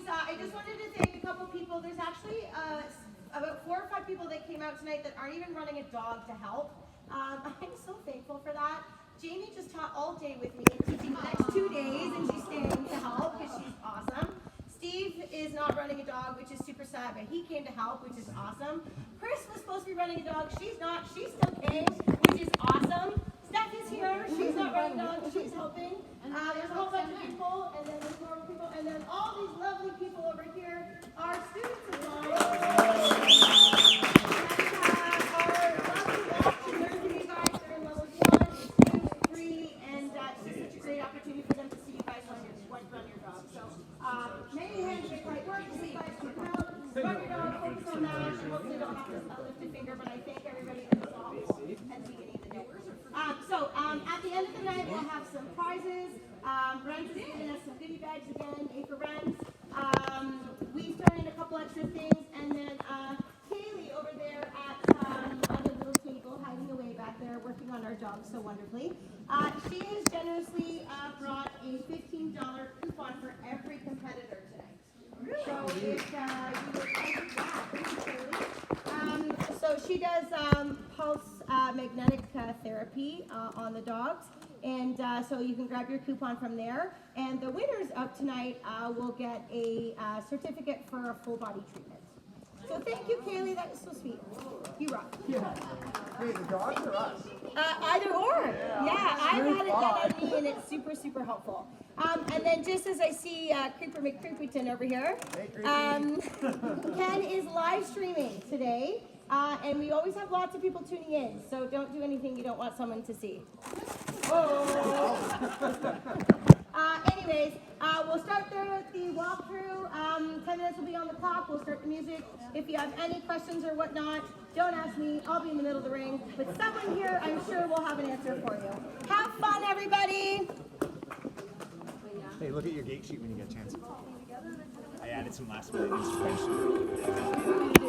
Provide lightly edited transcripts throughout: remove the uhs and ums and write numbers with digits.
I just wanted to thank a couple people. There's actually about 4 or 5 people that came out tonight that aren't even running a dog to help. I'm so thankful for that. Jamie just taught all day with me, teaching the next 2 days, and she's staying to help because she's awesome. Steve is not running a dog, which is super sad, but he came to help, which is awesome. Chris was supposed to be running a dog. She's not. She still came, which is awesome. Steph is here. She's not running a dog. She's helping. There's a whole bunch of people, and then there's more people, and then all these lovely people over here are students of mine. Our lovely walk to learn from you guys. They're in level 1, it's 2, 3, and it's such a great opportunity for them to see you guys run your dog. So many handshake right work to see you guys come out, run your dog, focus on that. You hopefully don't have to lift a finger, but I thank everybody that was helpful at the beginning of the day. At the end of the night, we'll have some prizes. Brent is giving us some goodie bags again, A for Brent. We've thrown in a couple extra things, and then Kaylee over there on the little table, hiding away back there, working on our dogs so wonderfully. She has generously brought a $15 coupon for every competitor tonight. So if you would like thank you, Kaylee. So she does pulse magnetic therapy on the dogs. And so you can grab your coupon from there. And the winners of tonight will get a certificate for a full body treatment. So thank you, Kaylee. That was so sweet. You rock. Yeah. Hey, the dogs or us? Either or. Yeah, I've had it done on me, and it's super, super helpful. And then just as I see Creeper McCreepyton over here, Ken is live streaming today. And we always have lots of people tuning in, so don't do anything you don't want someone to see. Anyways, we'll start there with the walkthrough. 10 minutes will be on the clock. We'll start the music. If you have any questions or whatnot, don't ask me. I'll be in the middle of the ring. But someone here, I'm sure, will have an answer for you. Have fun, everybody. Hey, look at your gate sheet when you get a chance. I added some last minute inspiration.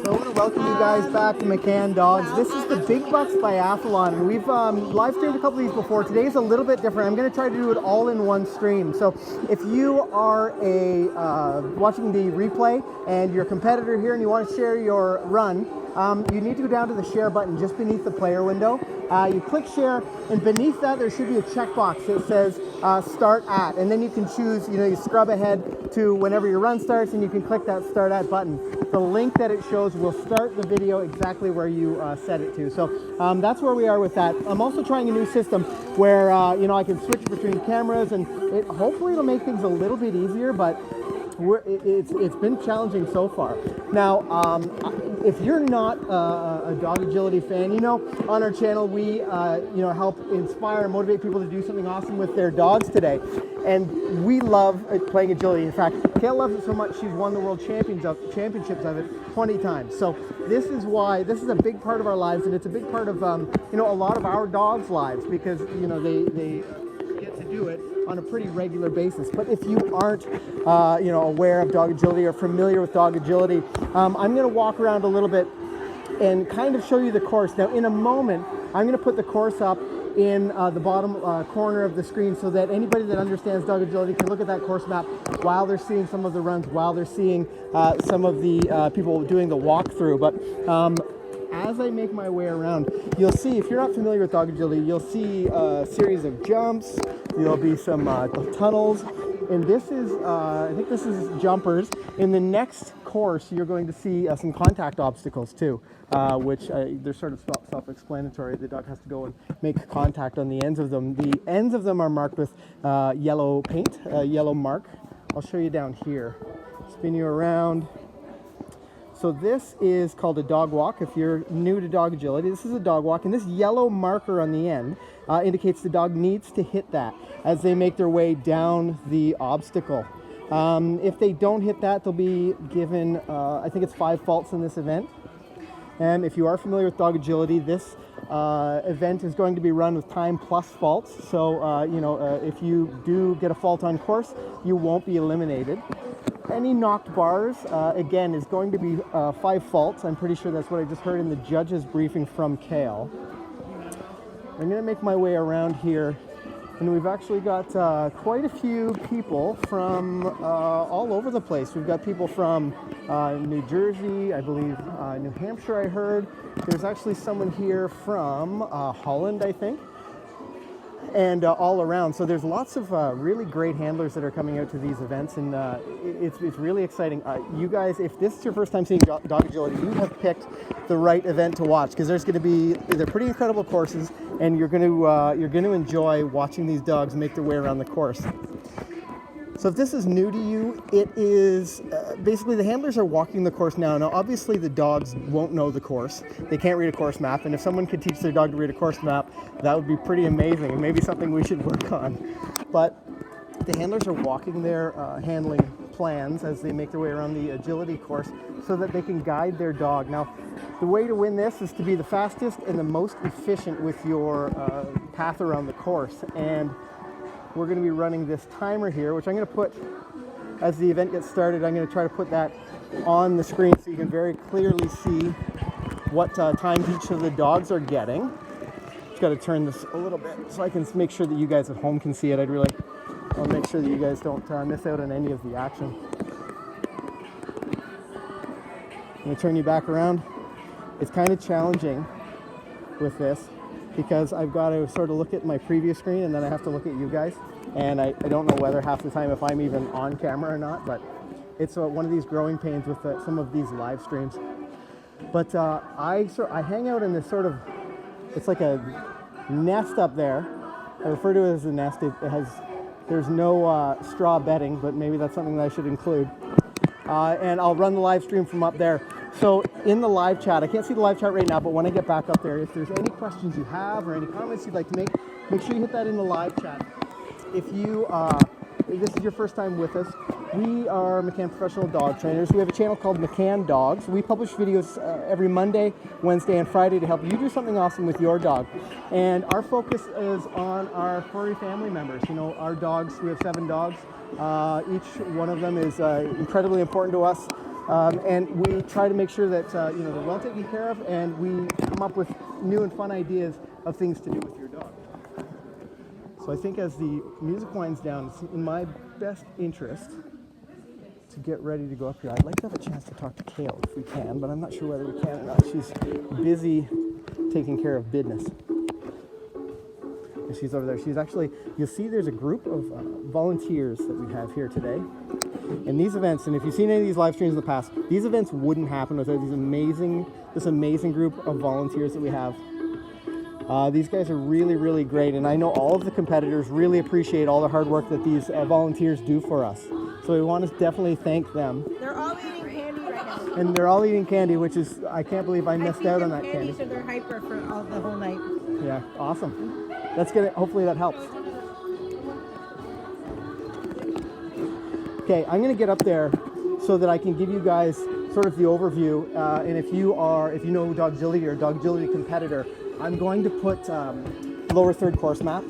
So I want to welcome you guys back to McCann Dogs. This is the Big Bucks Biathlon. We've live streamed a couple of these before. Today's a little bit different. I'm going to try to do it all in one stream. So if you are watching the replay and you're a competitor here and you want to share your run, you need to go down to the share button just beneath the player window. You click share, and beneath that there should be a checkbox that says start at, and then you can choose, you scrub ahead to whenever your run starts, and you can click that start at button. The link that it shows will start the video exactly where you set it to. So that's where we are with that. I'm also trying a new system where I can switch between cameras, and hopefully it'll make things a little bit easier, but it's been challenging so far. Now, if you're not a dog agility fan, on our channel we help inspire and motivate people to do something awesome with their dogs today. And we love playing agility. In fact, Kale loves it so much she's won the world championships of it 20 times. So this is why this is a big part of our lives, and it's a big part of a lot of our dogs' lives, because they get to do it on a pretty regular basis. But if you aren't aware of dog agility or familiar with dog agility, I'm going to walk around a little bit and kind of show you the course. Now in a moment I'm going to put the course up in the bottom corner of the screen so that anybody that understands dog agility can look at that course map while they're seeing some of the runs, while they're seeing some of the people doing the walkthrough. But as I make my way around, you'll see, if you're not familiar with dog agility, you'll see a series of jumps, there'll be some tunnels, and this is, I think this is jumpers. In the next course, you're going to see some contact obstacles too, which they're sort of self-explanatory. The dog has to go and make contact on the ends of them. The ends of them are marked with yellow paint, yellow mark. I'll show you down here. Spin you around. So this is called a dog walk. If you're new to dog agility, this is a dog walk, and this yellow marker on the end indicates the dog needs to hit that as they make their way down the obstacle. If they don't hit that, they'll be given, I think it's 5 faults in this event. And if you are familiar with dog agility, this event is going to be run with time plus faults. So, if you do get a fault on course, you won't be eliminated. Any knocked bars, again, is going to be 5 faults. I'm pretty sure that's what I just heard in the judge's briefing from Kale. I'm going to make my way around here And we've actually got quite a few people from all over the place. We've got people from New Jersey, I believe New Hampshire I heard. There's actually someone here from Holland, I think. And all around. So there's lots of really great handlers that are coming out to these events, and it's really exciting. You guys, if this is your first time seeing dog agility, you have picked the right event to watch, because there's going to be, they're pretty incredible courses, and you're going to enjoy watching these dogs make their way around the course. So if this is new to you, it is basically the handlers are walking the course now. Now, obviously, the dogs won't know the course. They can't read a course map. And if someone could teach their dog to read a course map, that would be pretty amazing, and maybe something we should work on. But the handlers are walking their handling plans as they make their way around the agility course so that they can guide their dog. Now, the way to win this is to be the fastest and the most efficient with your path around the course. And we're going to be running this timer here, which I'm going to put, as the event gets started, I'm going to try to put that on the screen so you can very clearly see what time each of the dogs are getting. Just got to turn this a little bit so I can make sure that you guys at home can see it. I'll make sure that you guys don't miss out on any of the action. I'm going to turn you back around. It's kind of challenging with this, because I've got to sort of look at my previous screen and then I have to look at you guys. And I don't know whether half the time if I'm even on camera or not, but it's one of these growing pains with some of these live streams. But I hang out in this sort of, it's like a nest up there. I refer to it as a nest. There's no straw bedding, but maybe that's something that I should include. And I'll run the live stream from up there. So in the live chat, I can't see the live chat right now, but when I get back up there, if there's any questions you have or any comments you'd like to make sure you hit that in the live chat. If this is your first time with us, we are McCann Professional Dog Trainers. We have a channel called McCann Dogs. We publish videos every Monday, Wednesday, and Friday to help you do something awesome with your dog. And our focus is on our furry family members. You know, our dogs, we have 7 dogs. Each one of them is incredibly important to us. And we try to make sure that they're well taken care of, and we come up with new and fun ideas of things to do with your dog. So I think as the music winds down, it's in my best interest to get ready to go up here. I'd like to have a chance to talk to Kale if we can, but I'm not sure whether we can or not. She's busy taking care of business. And she's over there. She's actually, you'll see there's a group of volunteers that we have here today. And these events, and if you've seen any of these live streams in the past, these events wouldn't happen without this amazing group of volunteers that we have. These guys are really, really great, and I know all of the competitors really appreciate all the hard work that these volunteers do for us. So we want to definitely thank them. They're all eating candy right now. And they're all eating candy, which is, I can't believe I missed out on that candy. So they're hyper for the whole night. Yeah, awesome. That's good. Hopefully that helps. Okay, I'm going to get up there so that I can give you guys sort of the overview. And if you know dog agility or a dog agility competitor, I'm going to put lower third course map.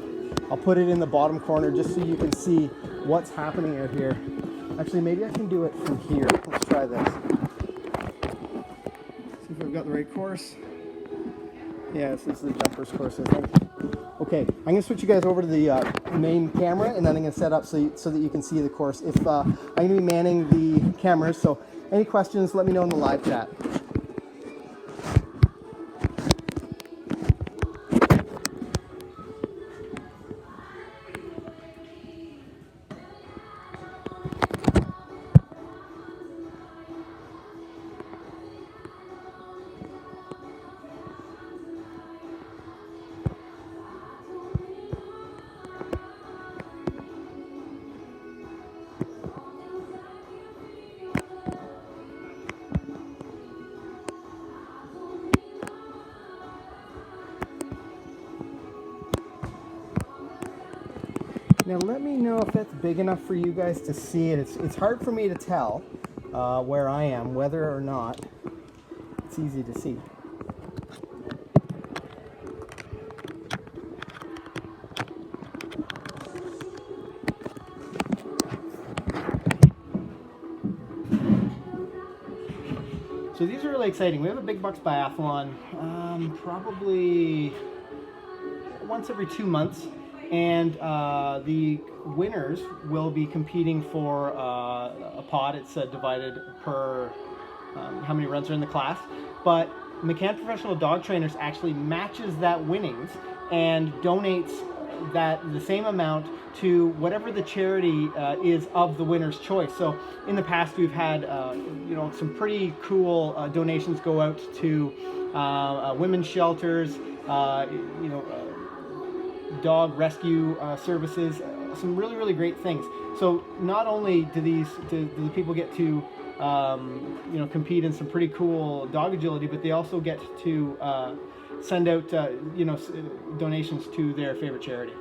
I'll put it in the bottom corner just so you can see what's happening out here. Actually, maybe I can do it from here. Let's try this. See if I've got the right course. Yeah, this is the jumpers course, I think. Okay, I'm going to switch you guys over to the main camera, and then I'm going to set up so that you can see the course. I'm going to be manning the cameras, so any questions, let me know in the live chat. Now let me know if that's big enough for you guys to see it. It's hard for me to tell where I am, whether or not it's easy to see. So these are really exciting. We have a Big Bucks Biathlon probably once every 2 months. and the winners will be competing for a pot. It's divided per how many runs are in the class, but McCann Professional Dog Trainers actually matches that winnings and donates the same amount to whatever the charity is of the winner's choice. So in the past we've had some pretty cool donations go out to women's shelters, dog rescue services, some really great things. So not only do the people get to compete in some pretty cool dog agility, but they also get to send out donations to their favorite charity.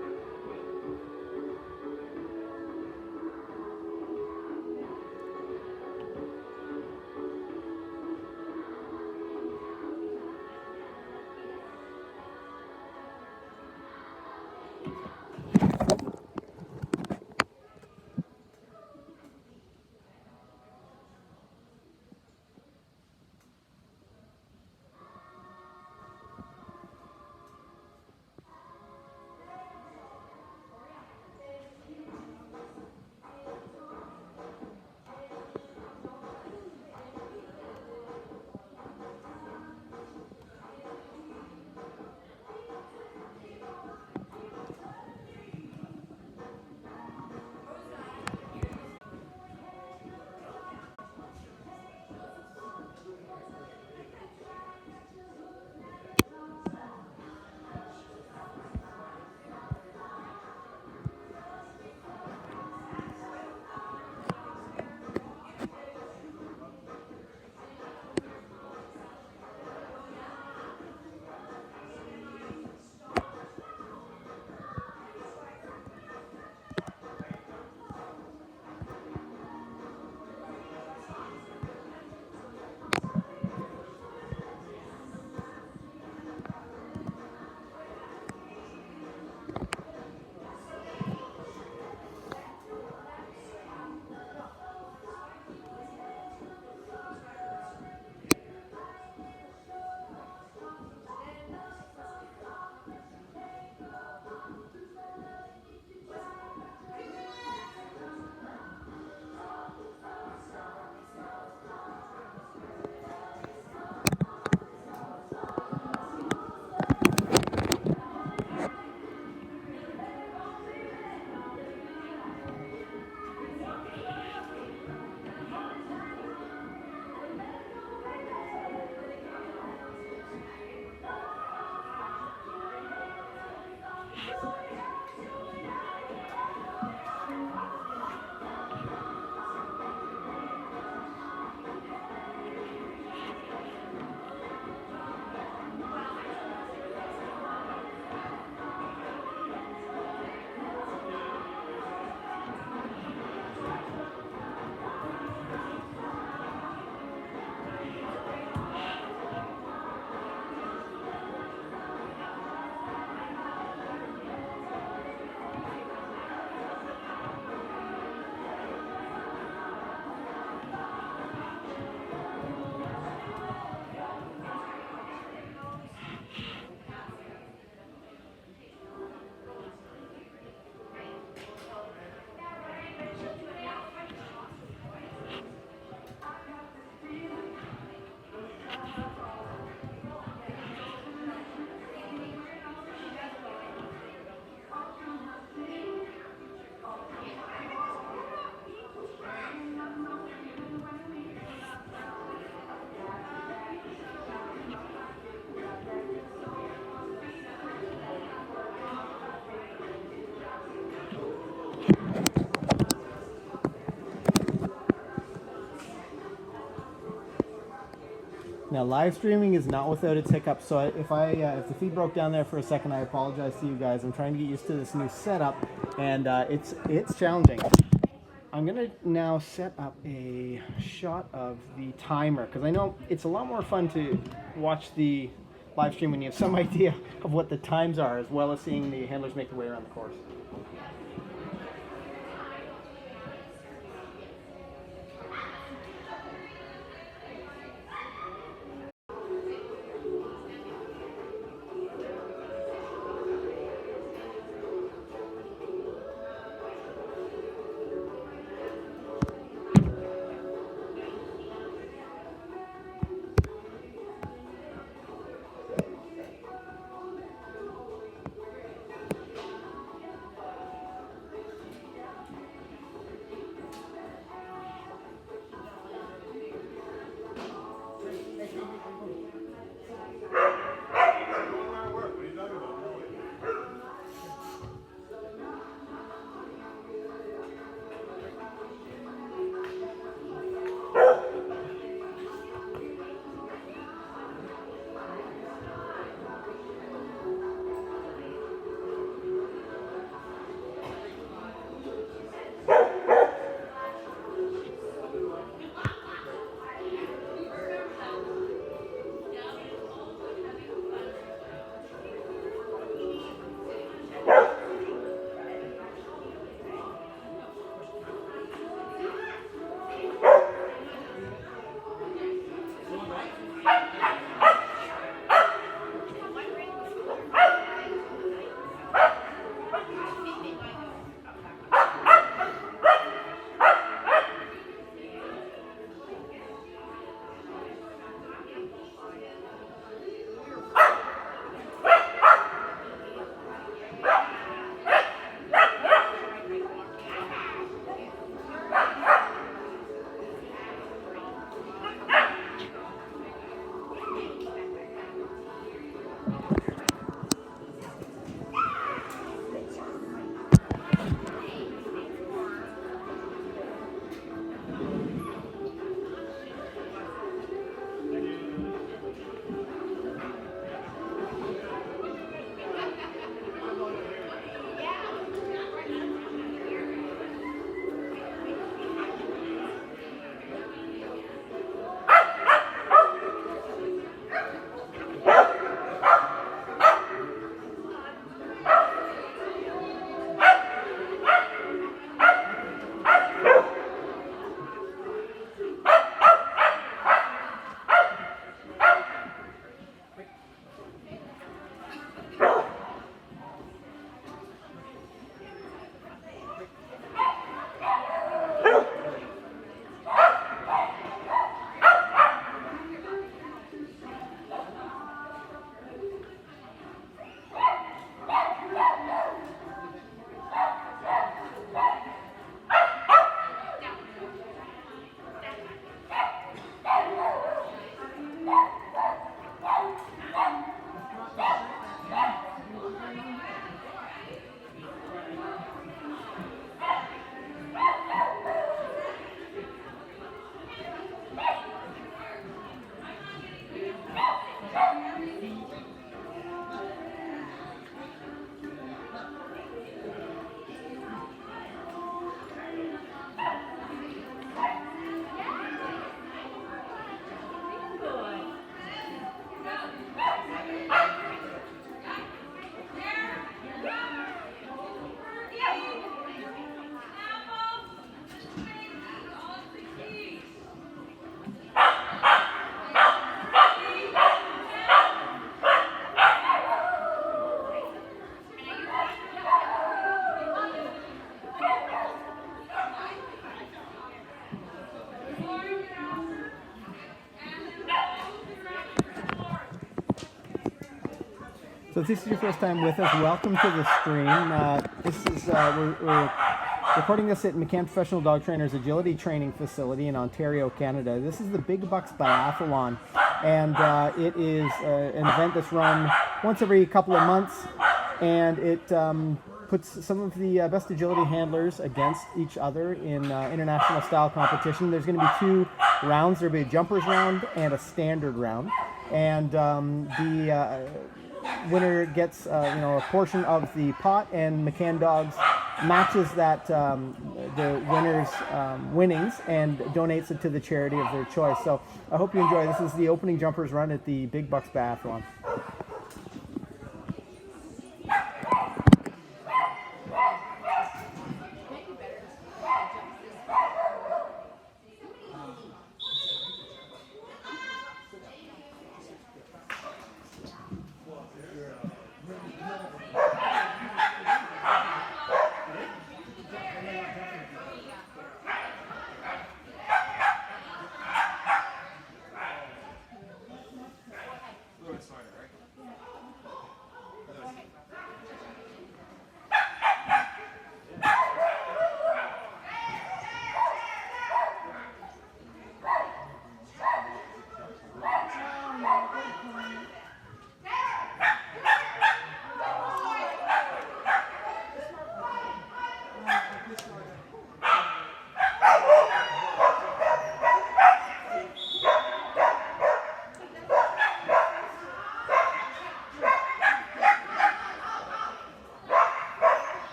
Now, live streaming is not without its hiccups, so if the feed broke down there for a second, I apologize to you guys. I'm trying to get used to this new setup, and it's challenging. I'm gonna now set up a shot of the timer, because I know it's a lot more fun to watch the live stream when you have some idea of what the times are, as well as seeing the handlers make their way around the course. So if this is your first time with us, welcome to the stream. This is we're recording this at McCann Professional Dog Trainers Agility Training Facility in Ontario, Canada. This is the Big Bucks Biathlon, and it is an event that's run once every couple of months, and it puts some of the best agility handlers against each other in international style competition. There's going to be 2 rounds. There'll be a jumpers round and a standard round, and the winner gets a portion of the pot, and McCann Dogs matches that the winner's winnings and donates it to the charity of their choice. So I hope you enjoy. This is the opening jumpers run at the Big Bucks Biathlon.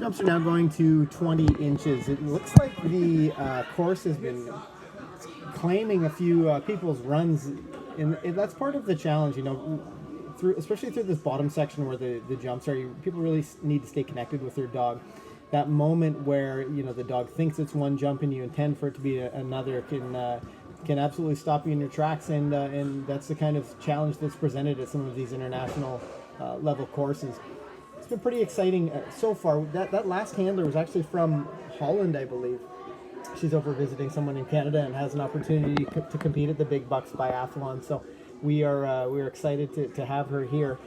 Jumps are now going to 20 inches. It looks like the course has been claiming a few people's runs, and that's part of the challenge, you know, especially through this bottom section where the jumps are. People really need to stay connected with their dog. That moment where, you know, the dog thinks it's one jump and you intend for it to be another can absolutely stop you in your tracks, and that's the kind of challenge that's presented at some of these international level courses. It's been pretty exciting so far. That last handler was actually from Holland, I believe. She's over visiting someone in Canada and has an opportunity to compete at the Big Bucks Biathlon. So we are excited to have her here.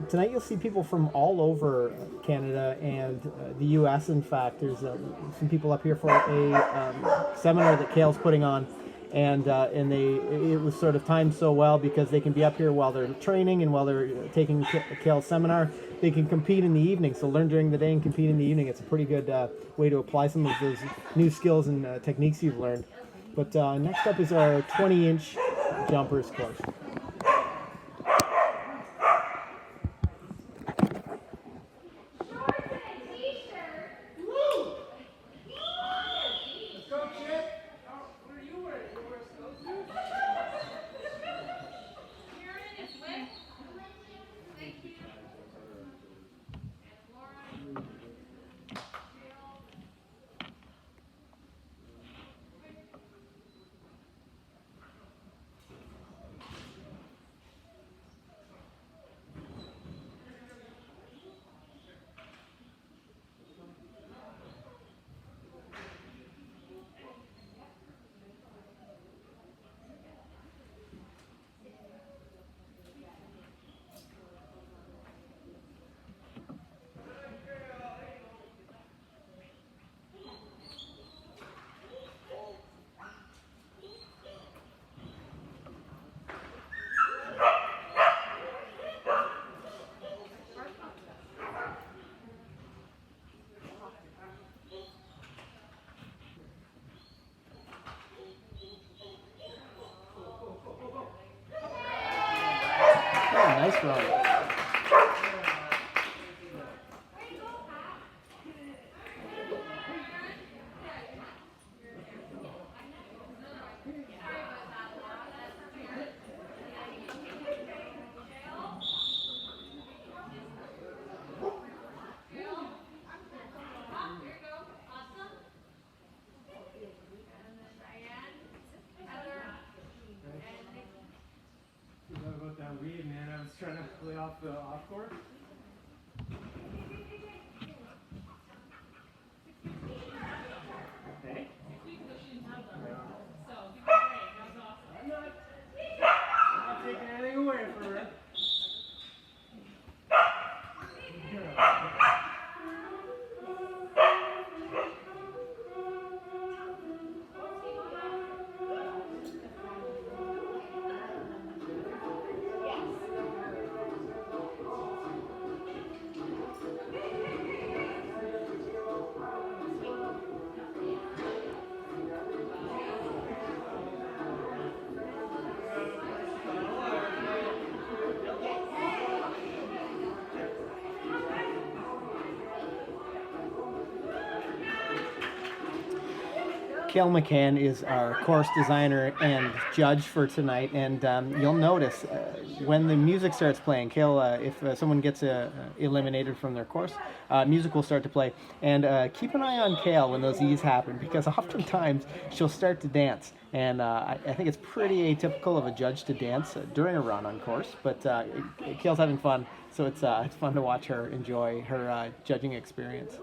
Tonight you'll see people from all over Canada and the U.S. In fact, there's some people up here for a seminar that Kale's putting on. And it was sort of timed so well because they can be up here while they're training and while they're taking Kale's seminar. They can compete in the evening, so learn during the day and compete in the evening. It's a pretty good way to apply some of those new skills and techniques you've learned. But next up is our 20-inch jumpers course. Nice run. About that weed, man. I was trying to play off the off course. Hey? I'm not taking anything away from her. Kale McCann is our course designer and judge for tonight, and you'll notice when the music starts playing, Kale, if someone gets eliminated from their course, music will start to play, and keep an eye on Kale when those E's happen, because oftentimes she'll start to dance, and I think it's pretty atypical of a judge to dance during a run on course, but Kale's having fun, so it's fun to watch her enjoy her judging experience.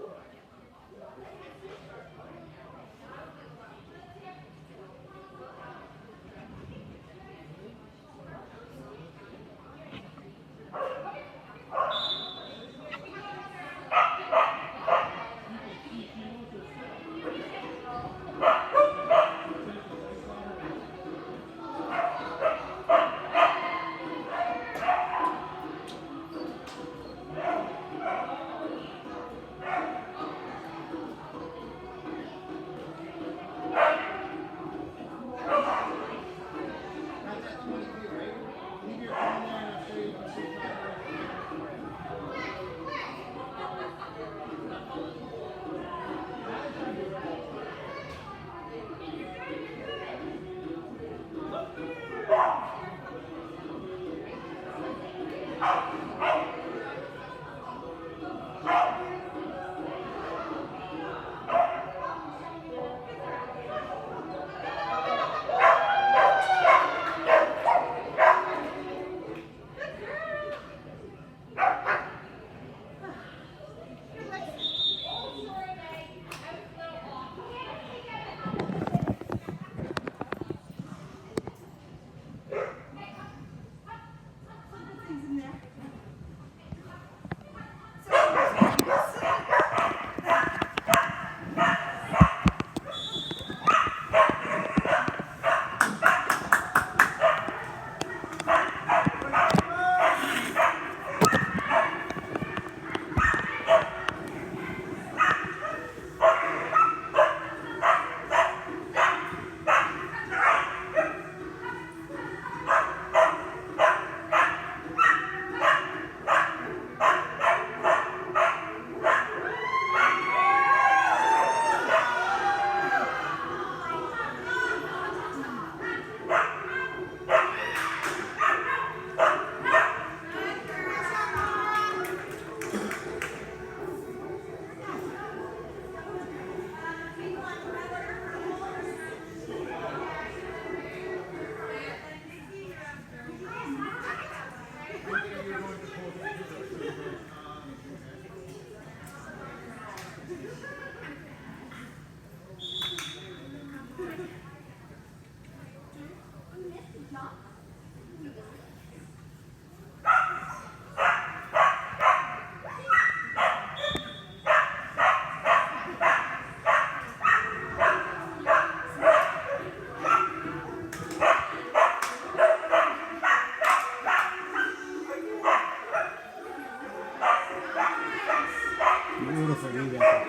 Beautiful rebound.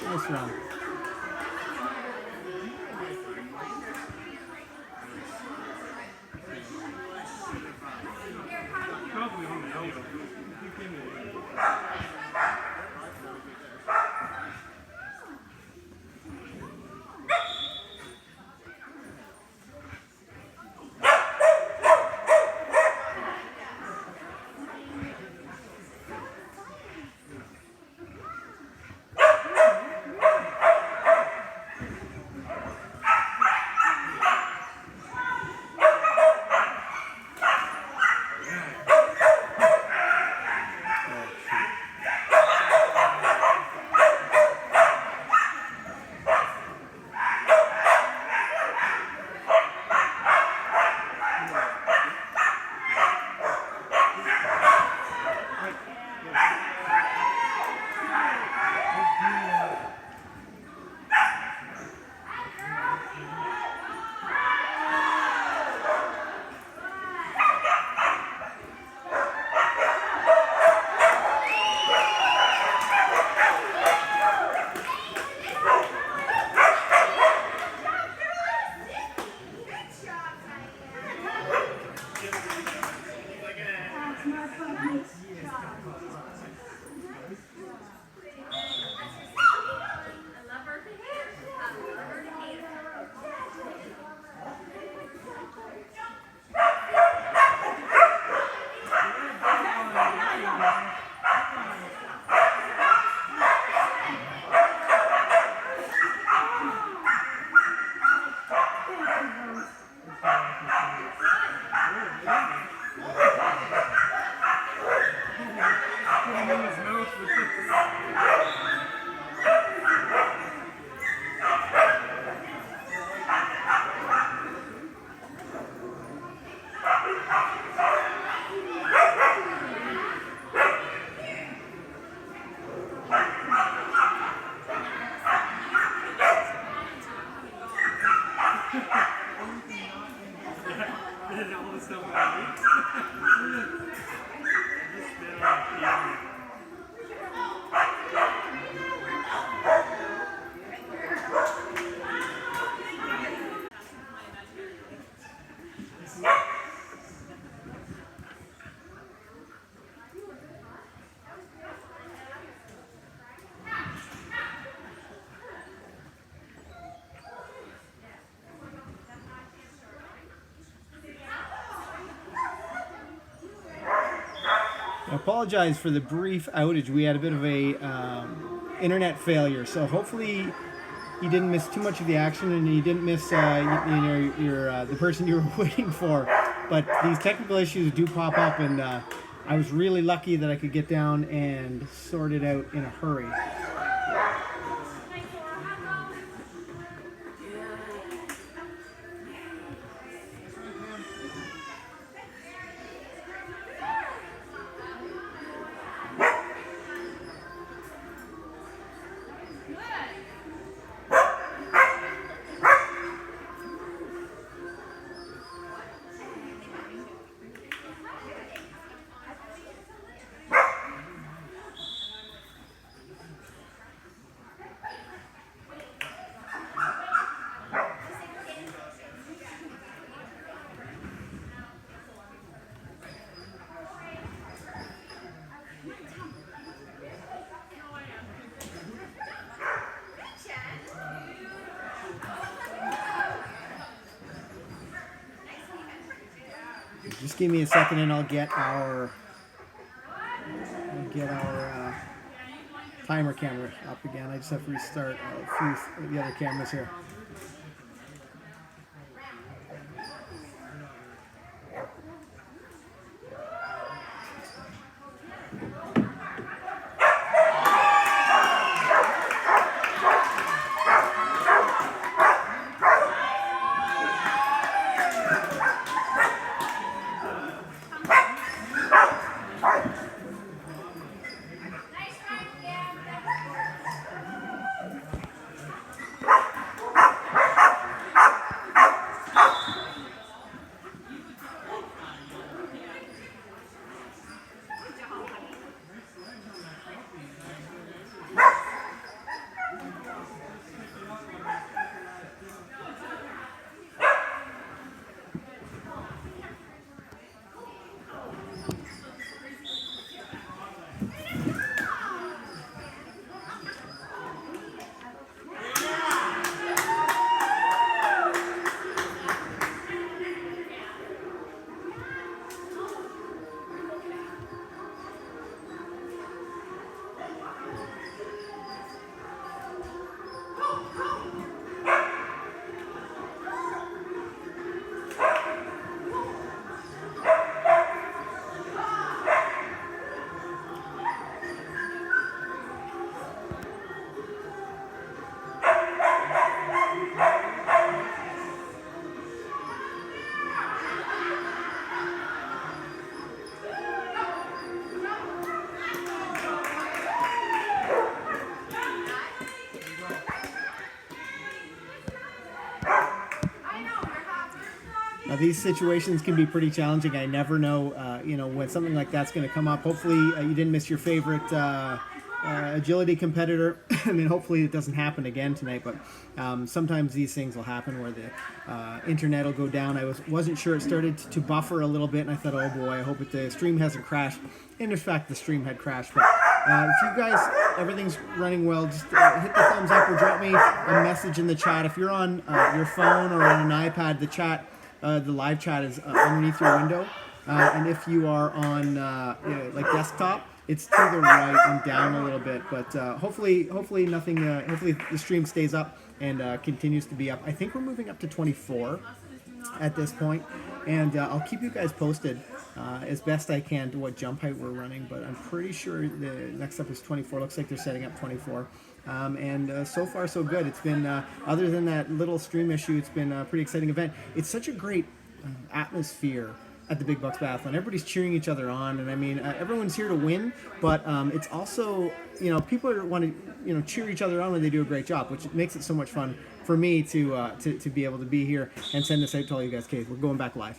Nice run. Probably on the elbow. I apologize for the brief outage. We had a bit of a internet failure, so hopefully you didn't miss too much of the action and you didn't miss the person you were waiting for. But these technical issues do pop up, and I was really lucky that I could get down and sort it out in a hurry. Just give me a second and I'll get our timer camera up again. I just have to restart a few of the other cameras here. These situations can be pretty challenging. I never know, when something like that's going to come up. Hopefully, you didn't miss your favorite agility competitor. I mean, hopefully it doesn't happen again tonight. But sometimes these things will happen where the internet will go down. I wasn't sure. It started to buffer a little bit, and I thought, oh boy, I hope the stream hasn't crashed. And in fact, the stream had crashed. But if you guys, everything's running well, just hit the thumbs up or drop me a message in the chat. If you're on your phone or on an iPad, the live chat is underneath your window. And if you are on like desktop, it's to the right and down a little bit. But hopefully nothing. Hopefully the stream stays up and continues to be up. I think we're moving up to 24 at this point, and I'll keep you guys posted as best I can to what jump height we're running. But I'm pretty sure the next up is 24. Looks like they're setting up 24. And so far so good. It's been, other than that little stream issue, it's been a pretty exciting event. It's such a great atmosphere at the Big Bucks Biathlon. Everybody's cheering each other on, and I mean, everyone's here to win, but it's also, people want to, cheer each other on when they do a great job, which makes it so much fun for me to be able to be here and send this out to all you guys. Okay, we're going back live.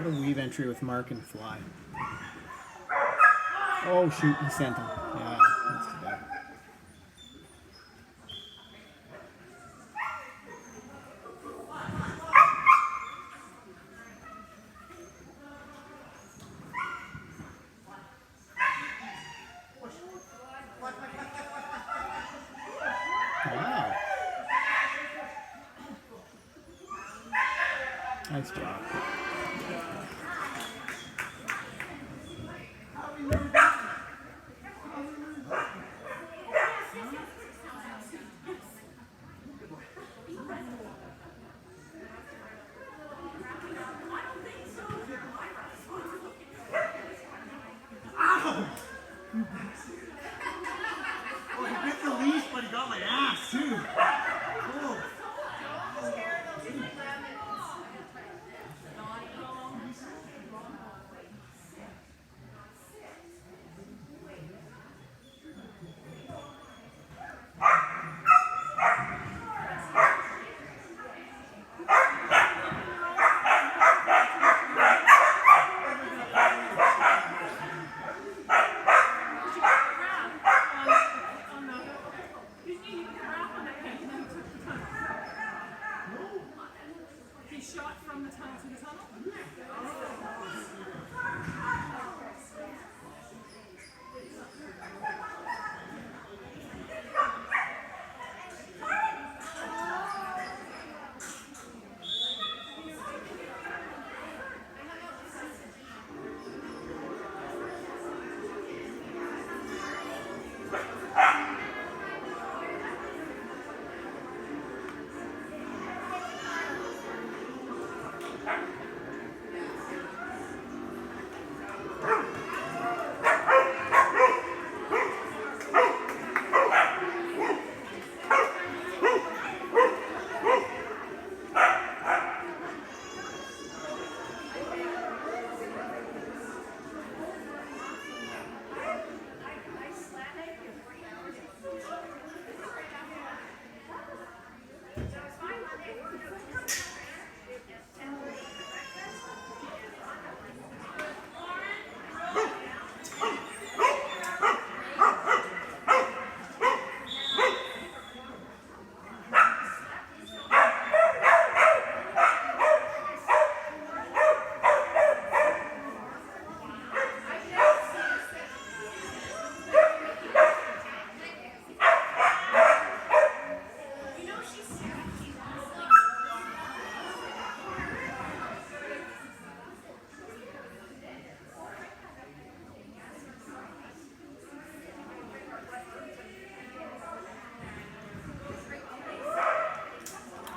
a weave entry with Mark and Fly. Oh shoot, he sent him. Yeah, that's too bad. Wow. Nice job. Oh, he bit the leash, but he got my ass too. Oh. He shot from the tunnel to the tunnel?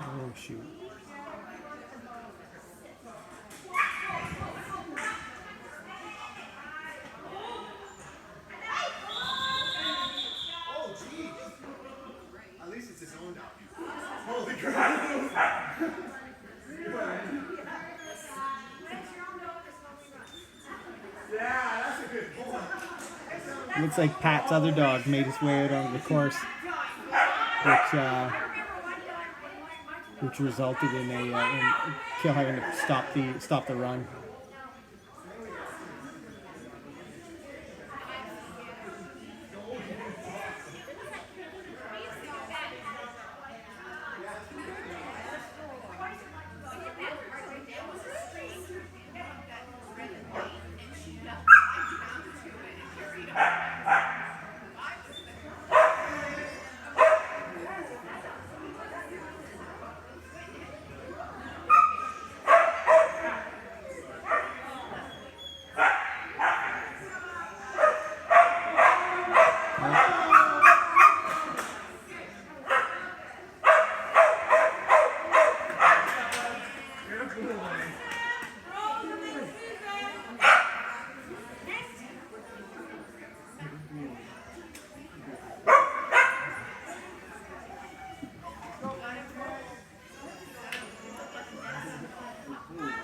Oh shoot. Oh, geez. At least it's his own dog. Holy crap. Yeah, that's a good point. Looks like Pat's other dog made his way out onto the course, which resulted in in Kill having to stop the run.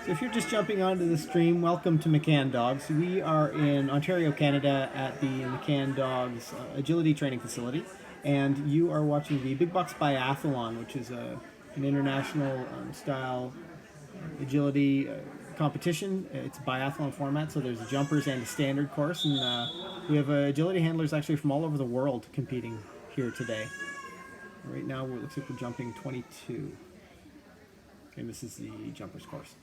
So if you're just jumping onto the stream, welcome to McCann Dogs. We are in Ontario, Canada at the McCann Dogs Agility Training Facility, and you are watching the Big Bucks Biathlon, which is an international style agility competition. It's a biathlon format, so there's jumpers and a standard course, and we have agility handlers actually from all over the world competing here today. Right now, it looks like we're jumping 22, and this is the jumpers course.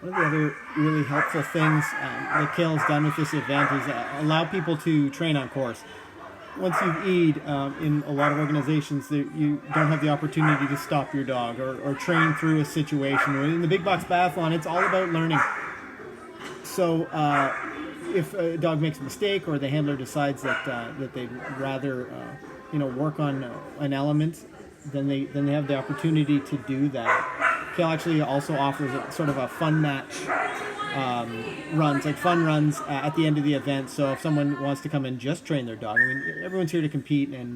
One of the other really helpful things that Kale's done with this event is allow people to train on course. Once you've E'd, in a lot of organizations, you don't have the opportunity to stop your dog or train through a situation. In the Big Bucks Biathlon, it's all about learning. So if a dog makes a mistake or the handler decides that they'd rather work on an element, then they have the opportunity to do that. Kale actually also offers sort of a fun match runs, like fun runs at the end of the event. So if someone wants to come and just train their dog, I mean, everyone's here to compete, and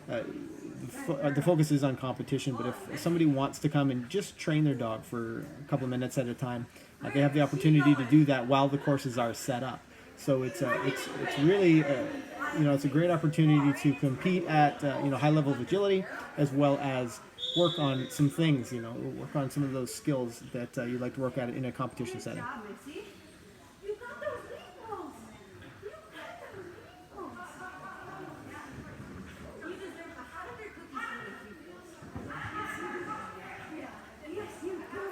the focus is on competition. But if somebody wants to come and just train their dog for a couple of minutes at a time, they have the opportunity to do that while the courses are set up. So it's really it's a great opportunity to compete at high level of agility, as well as work on some things, work on some of those skills that you'd like to work at in a competition setting. You got those meatballs. You got those meatballs. You deserve a how did their cookies really Yes, you do.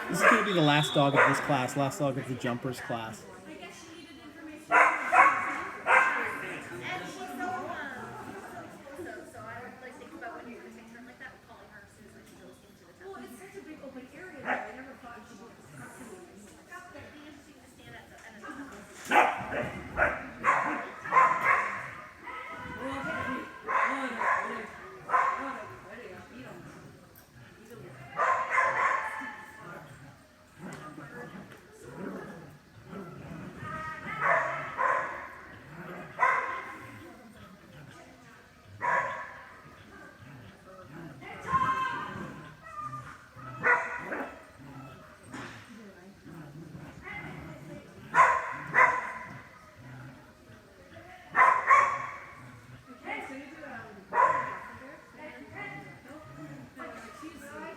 This is going to be the last dog of this class, last dog of the jumpers class.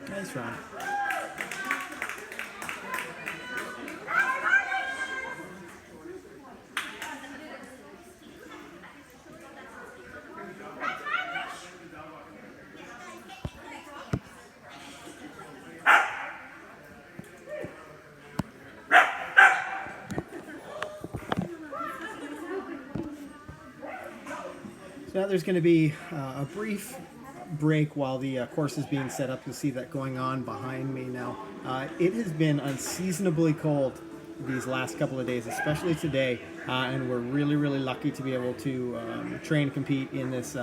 Nice run. So now there's going to be a brief break while the course is being set up. You'll see that going on behind me now. It has been unseasonably cold these last couple of days, especially today, and we're really, really lucky to be able to train and compete in this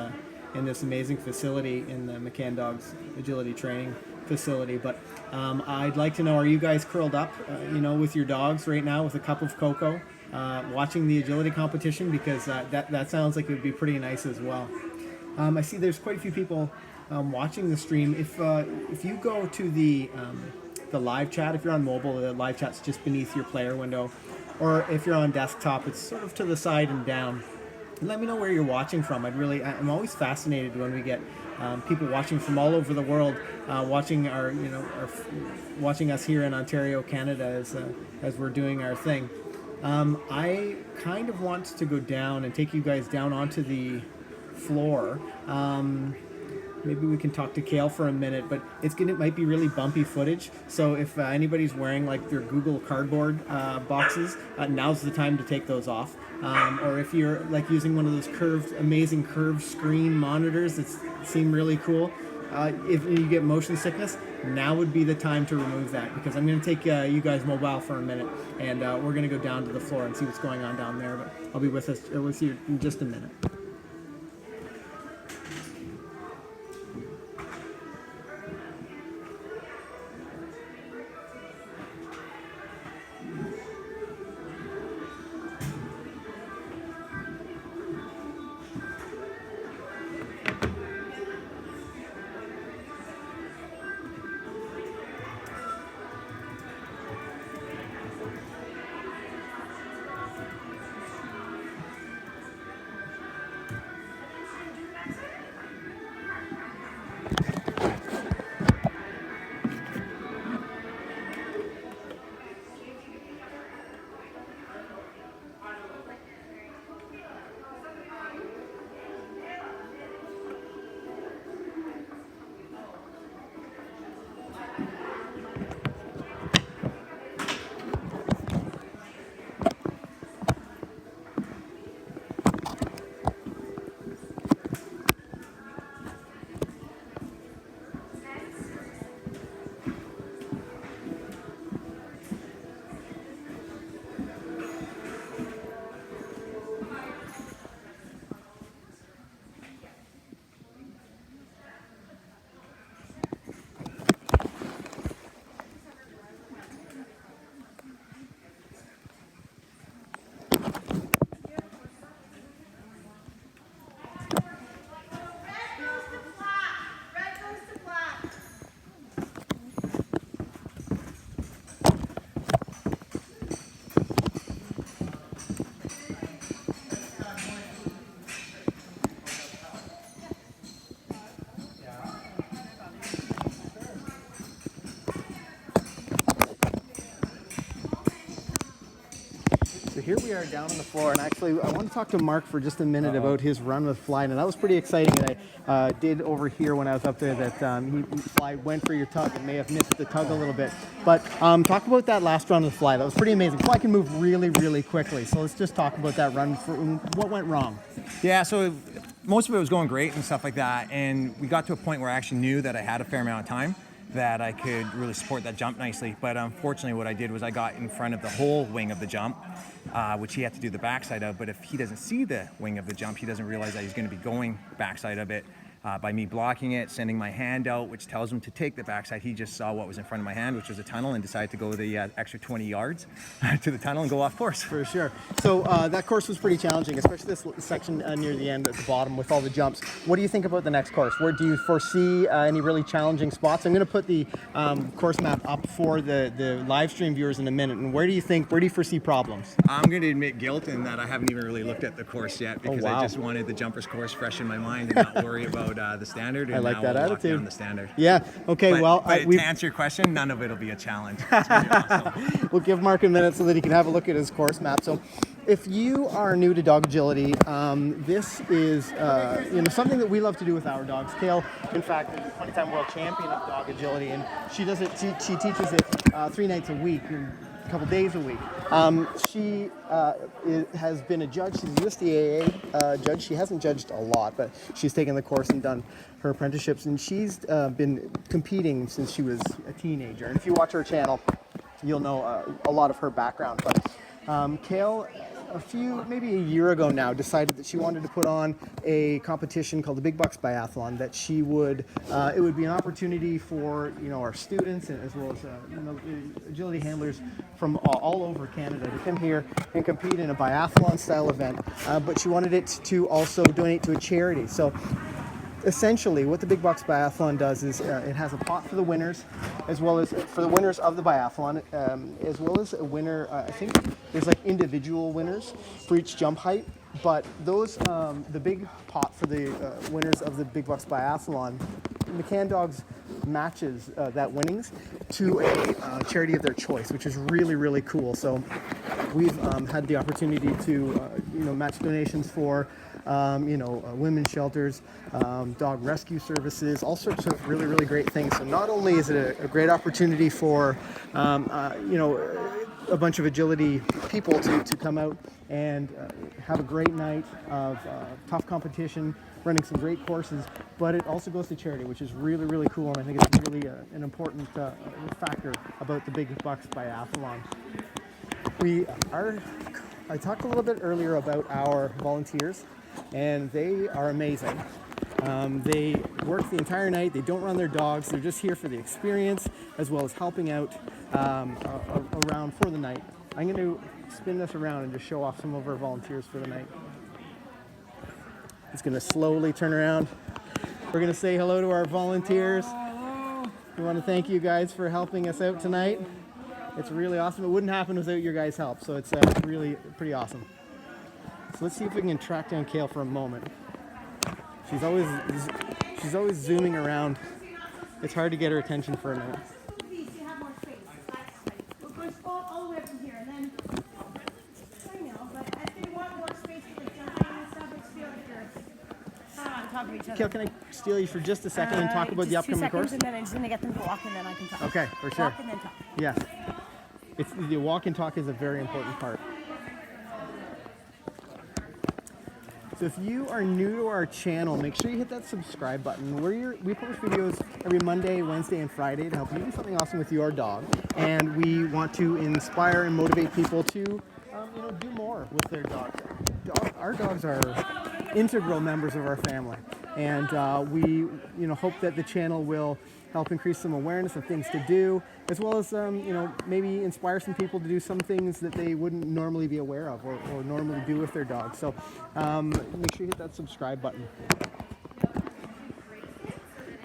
amazing facility in the McCann Dogs Agility Training Facility. But I'd like to know, are you guys curled up, with your dogs right now with a cup of cocoa, watching the agility competition? Because that sounds like it would be pretty nice as well. I see there's quite a few people watching the stream. If you go to the live chat, if you're on mobile, the live chat's just beneath your player window, or if you're on desktop, it's sort of to the side and down. And let me know where you're watching from. I'm always fascinated when we get people watching from all over the world, watching watching us here in Ontario, Canada, as we're doing our thing. I kind of want to go down and take you guys down onto the floor. maybe we can talk to Kale for a minute, but it might be really bumpy footage. So if anybody's wearing like their Google Cardboard boxes, now's the time to take those off. Or if you're like using one of those amazing curved screen monitors that seem really cool, if you get motion sickness, now would be the time to remove that, because I'm going to take you guys mobile for a minute, and we're going to go down to the floor and see what's going on down there. But I'll be with you in just a minute. Here we are down on the floor, and actually I want to talk to Mark for just a minute about his run with Fly, and that was pretty exciting. And I did overhear when I was up there that Fly went for your tug and may have missed the tug a little bit. But talk about that last run with Fly. That was pretty amazing. Fly can move really, really quickly, so let's just talk about that run. What went wrong? Yeah, so most of it was going great and stuff like that, and we got to a point where I actually knew that I had a fair amount of time, that I could really support that jump nicely. But unfortunately what I did was I got in front of the whole wing of the jump, which he had to do the backside of. But if he doesn't see the wing of the jump, he doesn't realize that he's going to be going backside of it. By me blocking it, sending my hand out, which tells him to take the backside, he just saw what was in front of my hand, which was a tunnel, and decided to go the extra 20 yards to the tunnel and go off course. For sure. So that course was pretty challenging, especially this section near the end at the bottom with all the jumps. What do you think about the next course? Where do you foresee any really challenging spots? I'm going to put the course map up for the live stream viewers in a minute. And where do you foresee problems? I'm going to admit guilt in that I haven't even really looked at the course yet, because I just wanted the jumpers course fresh in my mind and not worry about the standard. And I like now that we'll attitude. Walk down the standard. Yeah. Okay. But To answer your question, none of it will be a challenge. It's really awesome. We'll give Mark a minute so that he can have a look at his course map. So, if you are new to dog agility, this is something that we love to do with our dogs. Kale, in fact, is a 20-time world champion of dog agility, and she does it. She teaches it 3 nights a week. A couple days a week. She has been a judge. She's a USDAA judge. She hasn't judged a lot, but she's taken the course and done her apprenticeships, and she's been competing since she was a teenager. And if you watch her channel, you'll know a lot of her background. But Kale, maybe a year ago now, decided that she wanted to put on a competition called the Big Bucks Biathlon, that she would, it would be an opportunity for, our students, and as well as, agility handlers from all over Canada to come here and compete in a biathlon style event. But she wanted it to also donate to a charity. So essentially what the Big Bucks Biathlon does is it has a pot for the winners, as well as for the winners of the biathlon, as well as a winner. I think there's like individual winners for each jump height, but those the big pot for the winners of the Big Bucks Biathlon, McCann Dogs matches that winnings to a charity of their choice, which is really, really cool. So we've had the opportunity to match donations for women's shelters, dog rescue services, all sorts of really, really great things. So not only is it a great opportunity for, a bunch of agility people to come out and have a great night of tough competition, running some great courses, but it also goes to charity, which is really, really cool, and I think it's really an important factor about the Big Bucks Biathlon. I talked a little bit earlier about our volunteers, and they are amazing. They work the entire night. They don't run their dogs. They're just here for the experience as well as helping out around for the night. I'm going to spin this around and just show off some of our volunteers for the night. It's going to slowly turn around. We're going to say hello to our volunteers. We want to thank you guys for helping us out tonight. It's really awesome. It wouldn't happen without your guys' help, so it's really pretty awesome. So let's see if we can track down Kale for a moment. She's always zooming around. It's hard to get her attention for a minute. You have more space. We're going to go all the way up from here, and then I know, but if they want more space for the jumping and stuff, it's feel like you're on top of each other. Kale, can I steal you for just a second and talk about the upcoming course? And then I'm just going to get them to walk, and then I can talk. Okay, for sure. Walk and then talk. Yes. The walk and talk is a very important part. So if you are new to our channel, make sure you hit that subscribe button. We post videos every Monday, Wednesday, and Friday to help you do something awesome with your dog. And we want to inspire and motivate people to do more with their dogs. Our dogs are integral members of our family. And we hope that the channel will help increase some awareness of things to do, as well as maybe inspire some people to do some things that they wouldn't normally be aware of or normally do with their dogs. So make sure you hit that subscribe button.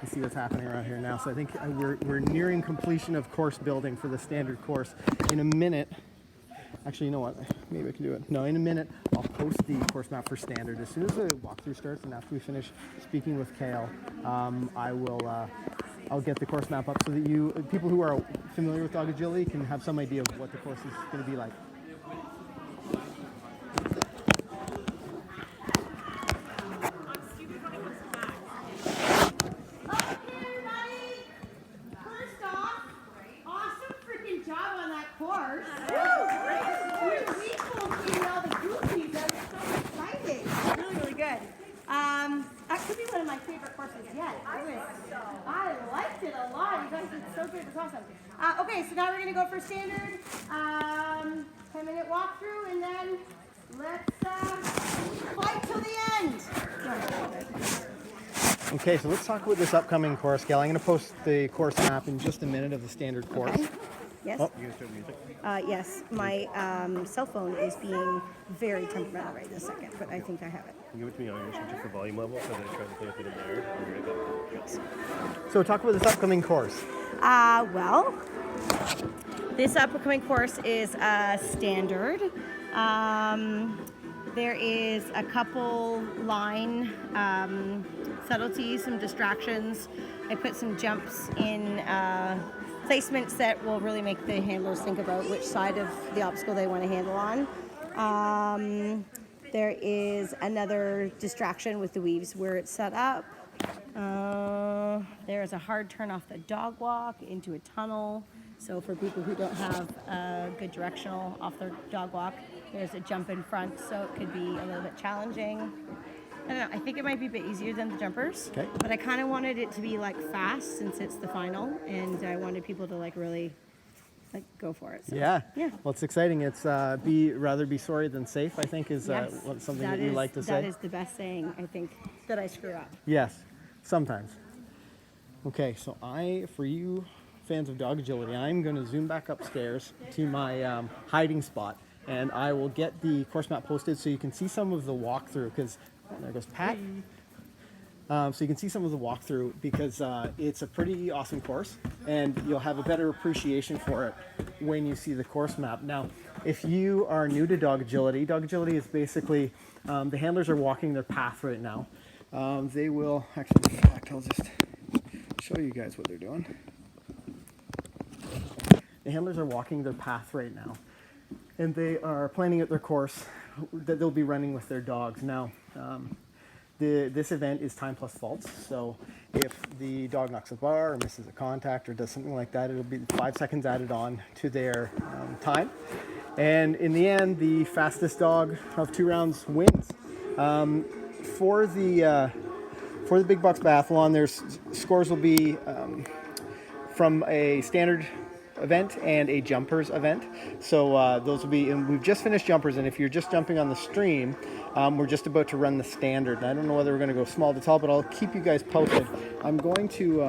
You see what's happening around here now. So I think we're nearing completion of course building for the standard course. In a minute, actually, you know what? Maybe I can do it. No, in a minute, I'll post the course map for standard. As soon as the walkthrough starts and after we finish speaking with Kale, I'll get the course map up so that people who are familiar with dog agility can have some idea of what the course is going to be like. That could be one of my favorite courses yet. I liked it a lot. You guys did so good. It was awesome. Okay, so now we're going to go for standard 10-minute walkthrough, and then let's fight till the end. Okay, so let's talk about this upcoming course, Gail. I'm going to post the course map in just a minute of the standard course. Okay. Yes. Oh. Yes, my cell phone is being very temperamental right this second, but I think I have it. Give it to me on your switch for volume level so that it tries to play with it in there. I'm gonna go. Thanks. So talk about this upcoming course. Well, this upcoming course is standard. There is a couple line subtleties, some distractions. I put some jumps in placements that will really make the handlers think about which side of the obstacle they want to handle on. There is another distraction with the weaves where it's set up. There is a hard turn off the dog walk into a tunnel. So for people who don't have a good directional off their dog walk, there's a jump in front, so it could be a little bit challenging. I don't know, I think it might be a bit easier than the jumpers, okay. But I kind of wanted it to be like fast since it's the final, and I wanted people to like really like go for it. So, yeah. Yeah. Well, it's exciting. It's rather be sorry than safe, I think, is Yes, something that you like to say. That is the best saying, I think, that I screw up. Yes, sometimes. Okay, so for you fans of dog agility, I'm going to zoom back upstairs to my hiding spot, and I will get the course map posted so you can see some of the walkthrough, because there goes Pat. So you can see some of the walkthrough because it's a pretty awesome course, and you'll have a better appreciation for it when you see the course map. Now, if you are new to dog agility is basically the handlers are walking their path right now. They will actually, in fact, I'll just show you guys what they're doing. The handlers are walking their path right now, and they are planning out their course that they'll be running with their dogs. Now, This event is time plus faults, so if the dog knocks a bar or misses a contact or does something like that, it'll be 5 seconds added on to their time. And in the end, the fastest dog of 2 rounds wins. For the Big Bucks Biathlon, there's scores will be from a standard event and a jumpers event. So those will be, and we've just finished jumpers, and if you're just jumping on the stream, we're just about to run the standard. And I don't know whether we're going to go small to tall, but I'll keep you guys posted. I'm going to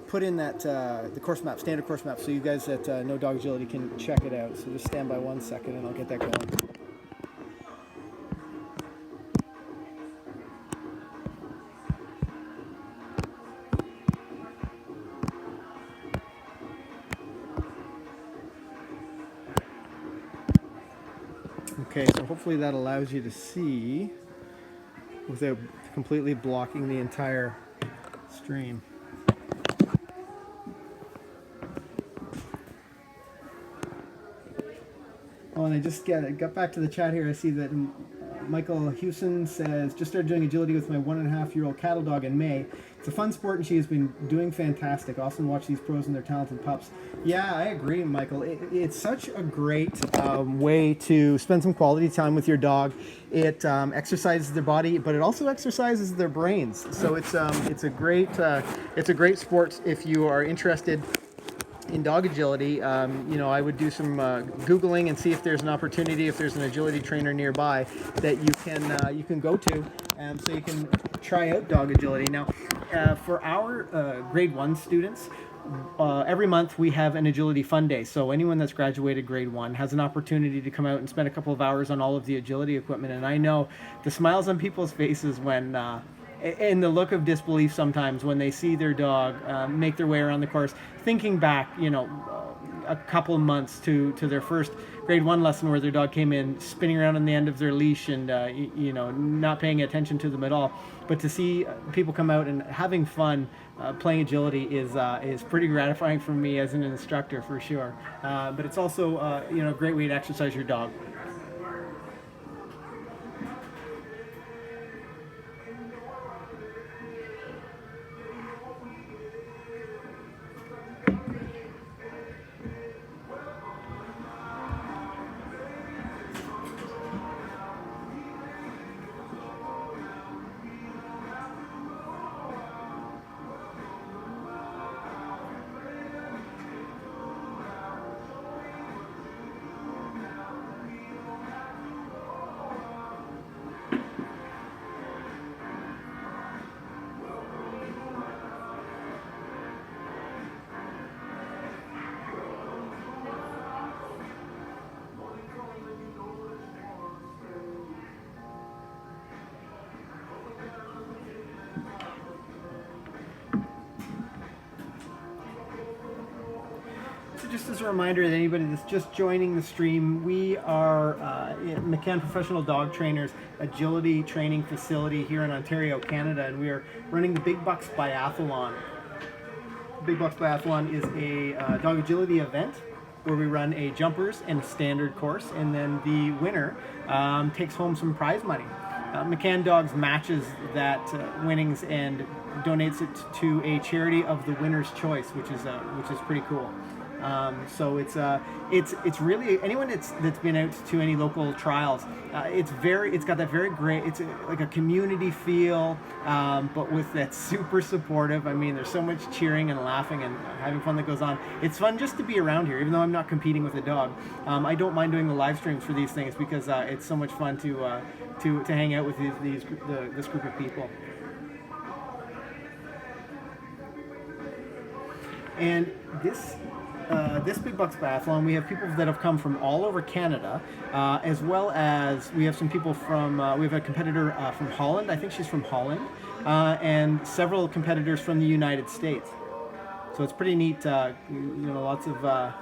put in that the course map, standard course map, so you guys at No Dog Agility can check it out. So just stand by 1 second and I'll get that going. Okay, so hopefully that allows you to see without completely blocking the entire stream. Oh, and I just got back to the chat here. I see that Michael Hewson says, just started doing agility with my 1.5-year-old cattle dog in May. It's a fun sport and she has been doing fantastic. Often watch these pros and their talented pups. Yeah, I agree, Michael. It's such a great way to spend some quality time with your dog. It exercises their body, but it also exercises their brains. So it's a great sport if you are interested in dog agility. I would do some Googling and see if there's an opportunity, if there's an agility trainer nearby that you can go to, so you can try out dog agility. Now, for our grade 1 students, every month we have an agility fun day. So anyone that's graduated grade 1 has an opportunity to come out and spend a couple of hours on all of the agility equipment. And I know the smiles on people's faces when and the look of disbelief sometimes when they see their dog make their way around the course, thinking back, a couple of months to their first grade 1 lesson where their dog came in spinning around on the end of their leash and not paying attention to them at all. But to see people come out and having fun playing agility is pretty gratifying for me as an instructor, for sure. But it's also a great way to exercise your dog. Just as a reminder that anybody that's just joining the stream, we are McCann Professional Dog Trainers agility training facility here in Ontario, Canada, and we are running the Big Bucks Biathlon. Big Bucks Biathlon is a dog agility event where we run a jumpers and a standard course, and then the winner takes home some prize money. McCann Dogs matches that winnings and donates it to a charity of the winner's choice, which is pretty cool. So it's really anyone that's been out to any local trials. It's got that very great. It's like a community feel, but with that super supportive. I mean, there's so much cheering and laughing and having fun that goes on. It's fun just to be around here, even though I'm not competing with a dog. I don't mind doing the live streams for these things because it's so much fun to hang out with this group of people. And this Big Bucks Biathlon, we have people that have come from all over Canada, as well as we have some people from, we have a competitor from Holland, I think she's from Holland, and several competitors from the United States. So it's pretty neat, lots of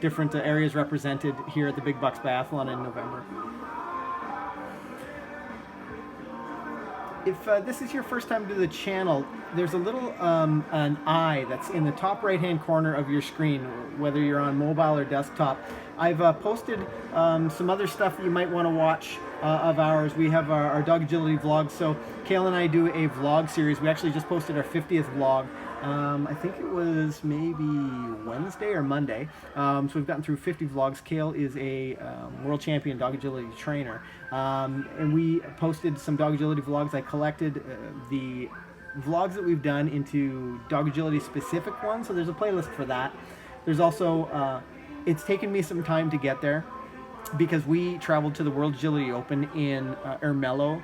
different areas represented here at the Big Bucks Biathlon in November. If this is your first time to the channel, there's a little an eye that's in the top right-hand corner of your screen, whether you're on mobile or desktop. I've posted some other stuff that you might want to watch of ours. We have our dog agility vlogs. So Kale and I do a vlog series. We actually just posted our 50th vlog. I think it was maybe Wednesday or Monday. So we've gotten through 50 vlogs. Kale is a world champion dog agility trainer. And we posted some dog agility vlogs. I collected the vlogs that we've done into dog agility specific ones. So there's a playlist for that. There's also, it's taken me some time to get there because we traveled to the World Agility Open in Ermelo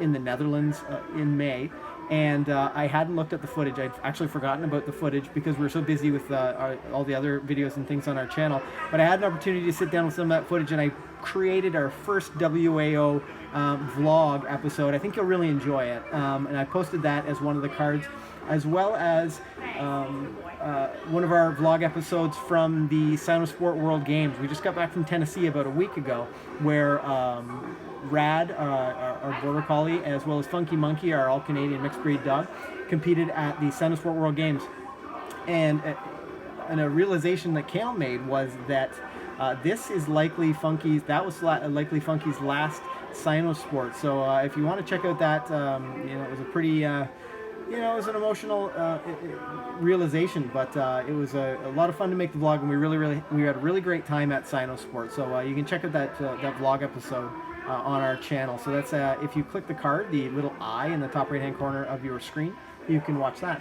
in the Netherlands in May. And I hadn't looked at the footage. I'd actually forgotten about the footage because we were so busy with all the other videos and things on our channel. But I had an opportunity to sit down with some of that footage, and I created our first WAO vlog episode. I think you'll really enjoy it. And I posted that as one of the cards, as well as one of our vlog episodes from the Cynosport World Games. We just got back from Tennessee about a week ago, where Rad, our Border Collie, as well as Funky Monkey, our all-Canadian mixed breed dog, competed at the Cynosport World Games. And a realization that Kale made was that this is likely Funky's, likely Funky's last Cynosport. So if you want to check out that, it was a pretty, it was an emotional realization, but it was a lot of fun to make the vlog, and we had a really great time at Cynosport. So you can check out that vlog episode on our channel. So that's if you click the card, the little eye in the top right hand corner of your screen, you can watch that.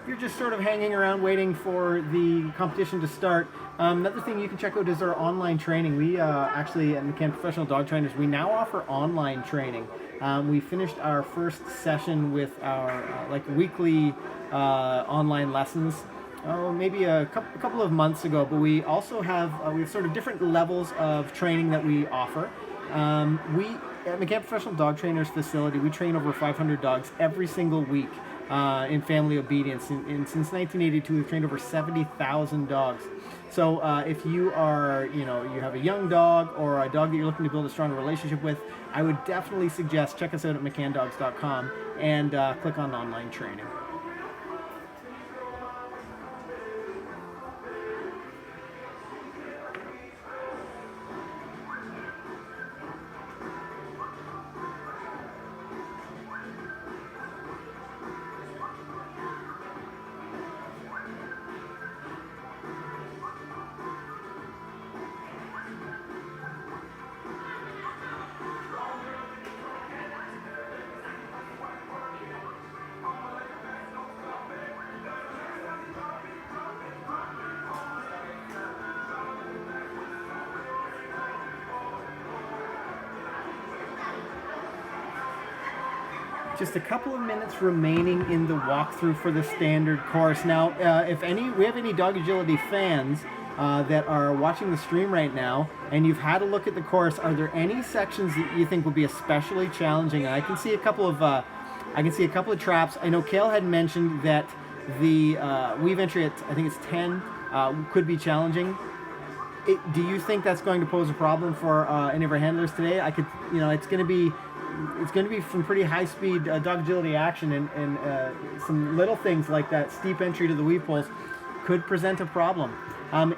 You're just sort of hanging around waiting for the competition to start. Another thing you can check out is our online training. We actually, at McCann Professional Dog Trainers, we now offer online training. We finished our first session with our weekly online lessons maybe a couple of months ago, but we also have sort of different levels of training that we offer. We, at McCann Professional Dog Trainers facility, we train over 500 dogs every single week in family obedience. And since 1982, we've trained over 70,000 dogs. So if you are, you have a young dog or a dog that you're looking to build a stronger relationship with, I would definitely suggest check us out at McCannDogs.com and click on online training. Just a couple of minutes remaining in the walkthrough for the standard course. Now, if we have any dog agility fans that are watching the stream right now, and you've had a look at the course, are there any sections that you think will be especially challenging? And I can see a couple of traps. I know Kale had mentioned that the weave entry at, I think it's 10, could be challenging. Do you think that's going to pose a problem for any of our handlers today? It's going to be some pretty high-speed dog agility action, and some little things like that steep entry to the weave poles could present a problem. And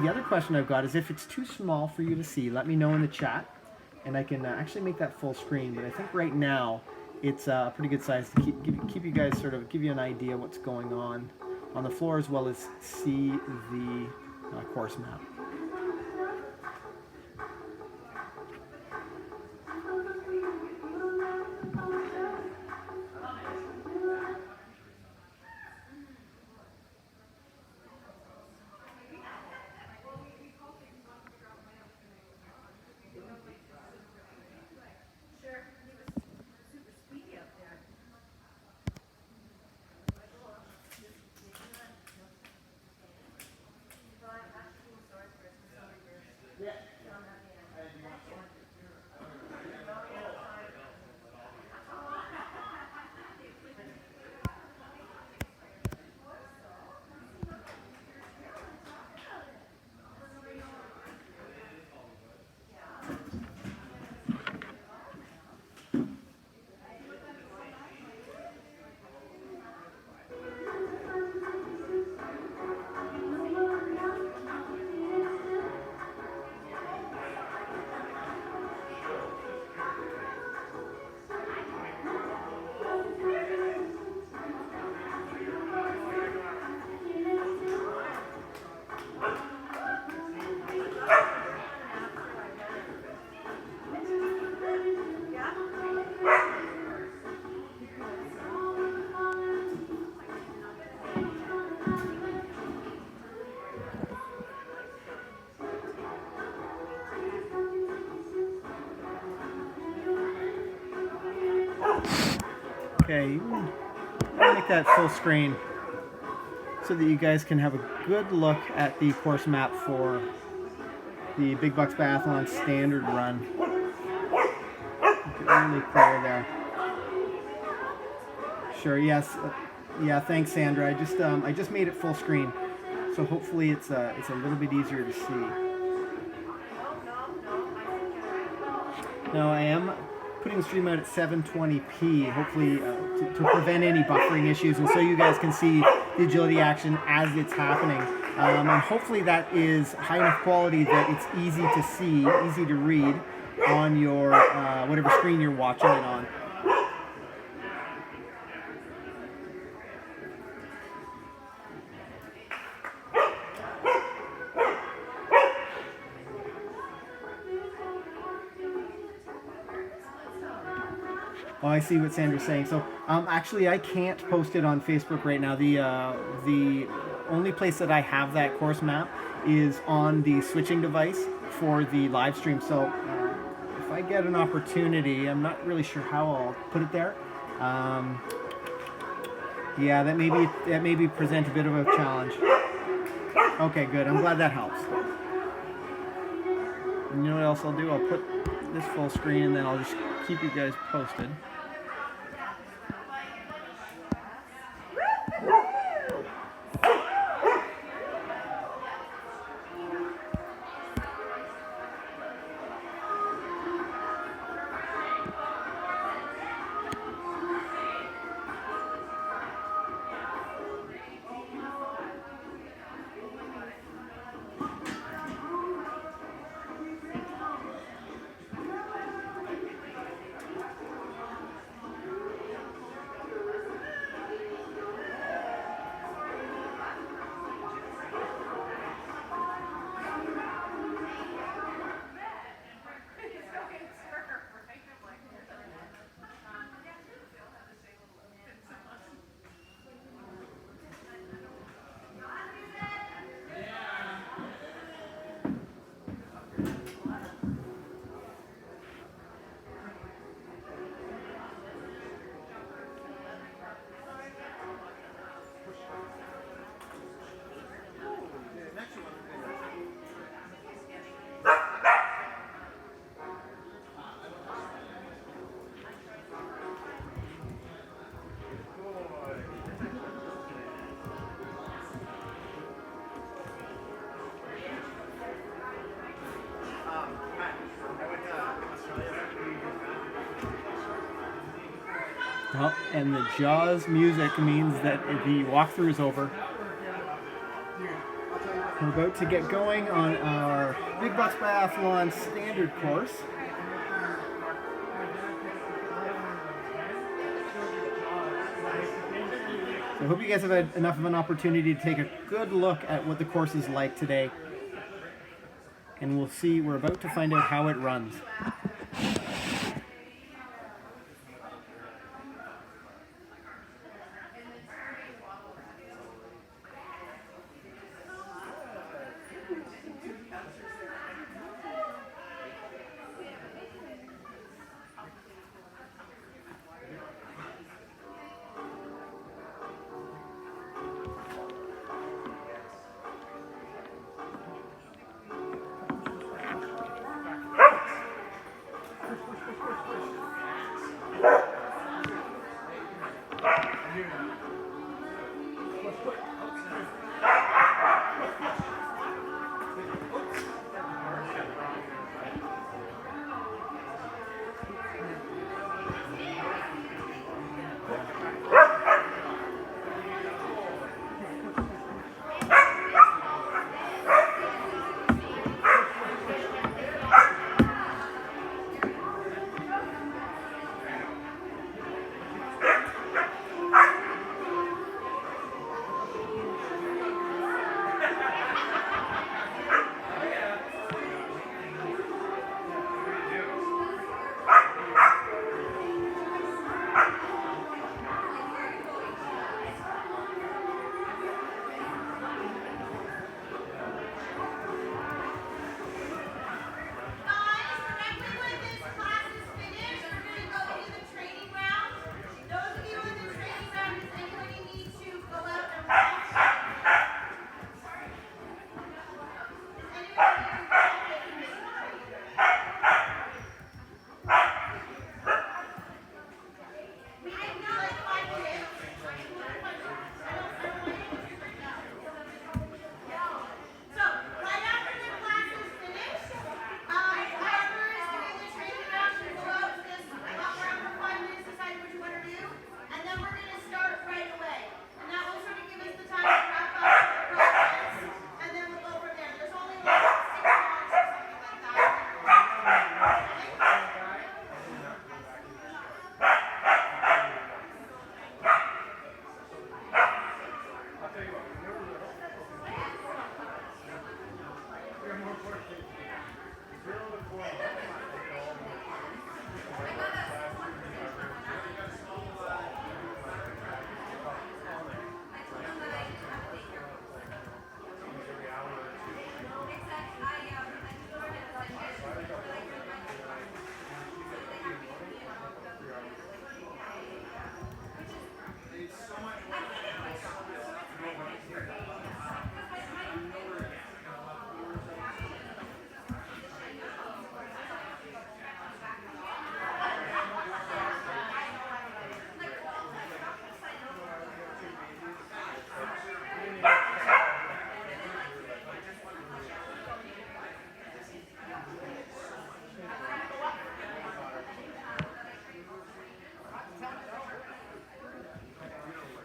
the other question I've got is, if it's too small for you to see, let me know in the chat, and I can actually make that full screen. But I think right now it's a pretty good size to keep you guys, sort of give you an idea what's going on the floor, as well as see the course map. Okay, I'll make that full screen so that you guys can have a good look at the course map for the Big Bucks Biathlon standard run. Really clear there. Sure. Yes. Yeah. Thanks, Sandra. I just made it full screen, so hopefully it's a little bit easier to see. No, I am putting the stream out at 720p, hopefully to prevent any buffering issues, and so you guys can see the agility action as it's happening. And hopefully that is high enough quality that it's easy to see, easy to read on your whatever screen you're watching it on. Oh, I see what Sandra's saying. So, actually, I can't post it on Facebook right now. The only place that I have that course map is on the switching device for the live stream. So, if I get an opportunity, I'm not really sure how I'll put it there. Yeah, that maybe present a bit of a challenge. Okay, good. I'm glad that helps. And you know what else I'll do? I'll put this full screen, and then I'll just keep you guys posted. Well, and the Jaws music means that the walkthrough is over. We're about to get going on our Big Bucks Biathlon standard course. So I hope you guys have had enough of an opportunity to take a good look at what the course is like today. And we'll see, we're about to find out how it runs.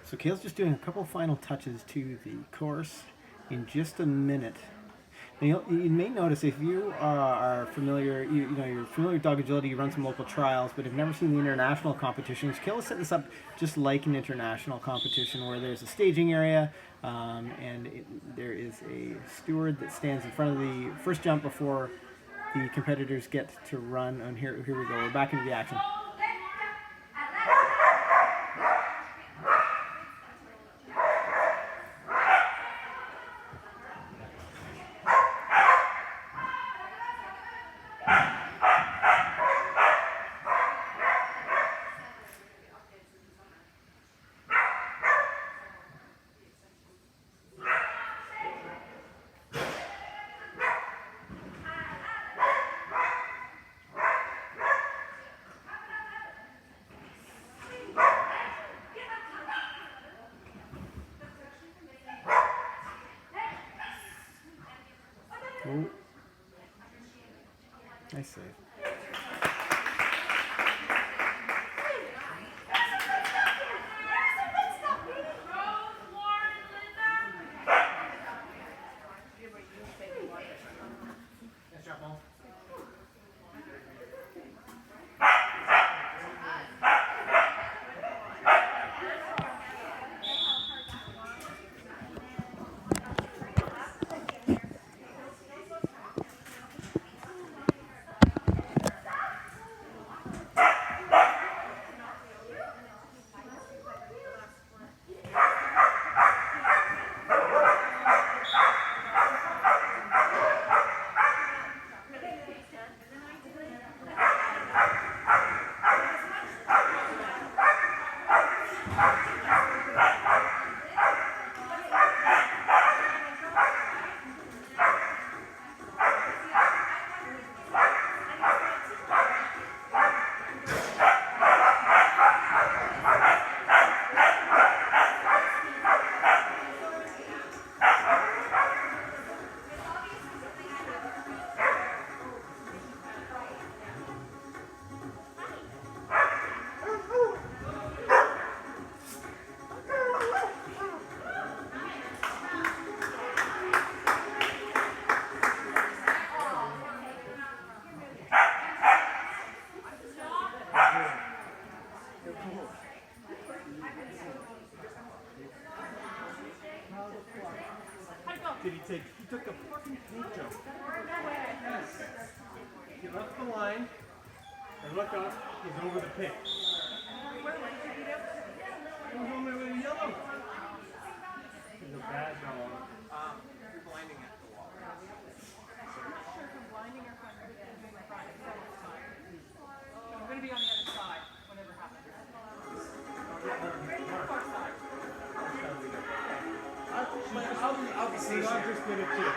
So Kale's just doing a couple final touches to the course in just a minute. Now you may notice if you are familiar, you're familiar with dog agility, you run some local trials, but have never seen the international competitions. Kale has set this up just like an international competition where there's a staging area and there is a steward that stands in front of the first jump before the competitors get to run. And here we go, we're back into the action. Ooh. Nice save. Did he take? He took a fucking paint jump. Yes. He left the line and look up. He's over the pit. He was over with a yellow. He's a bad dog. Blinding at the wall. I'm going to be on the other side whenever it happens. I'll be stationary. I just did it too.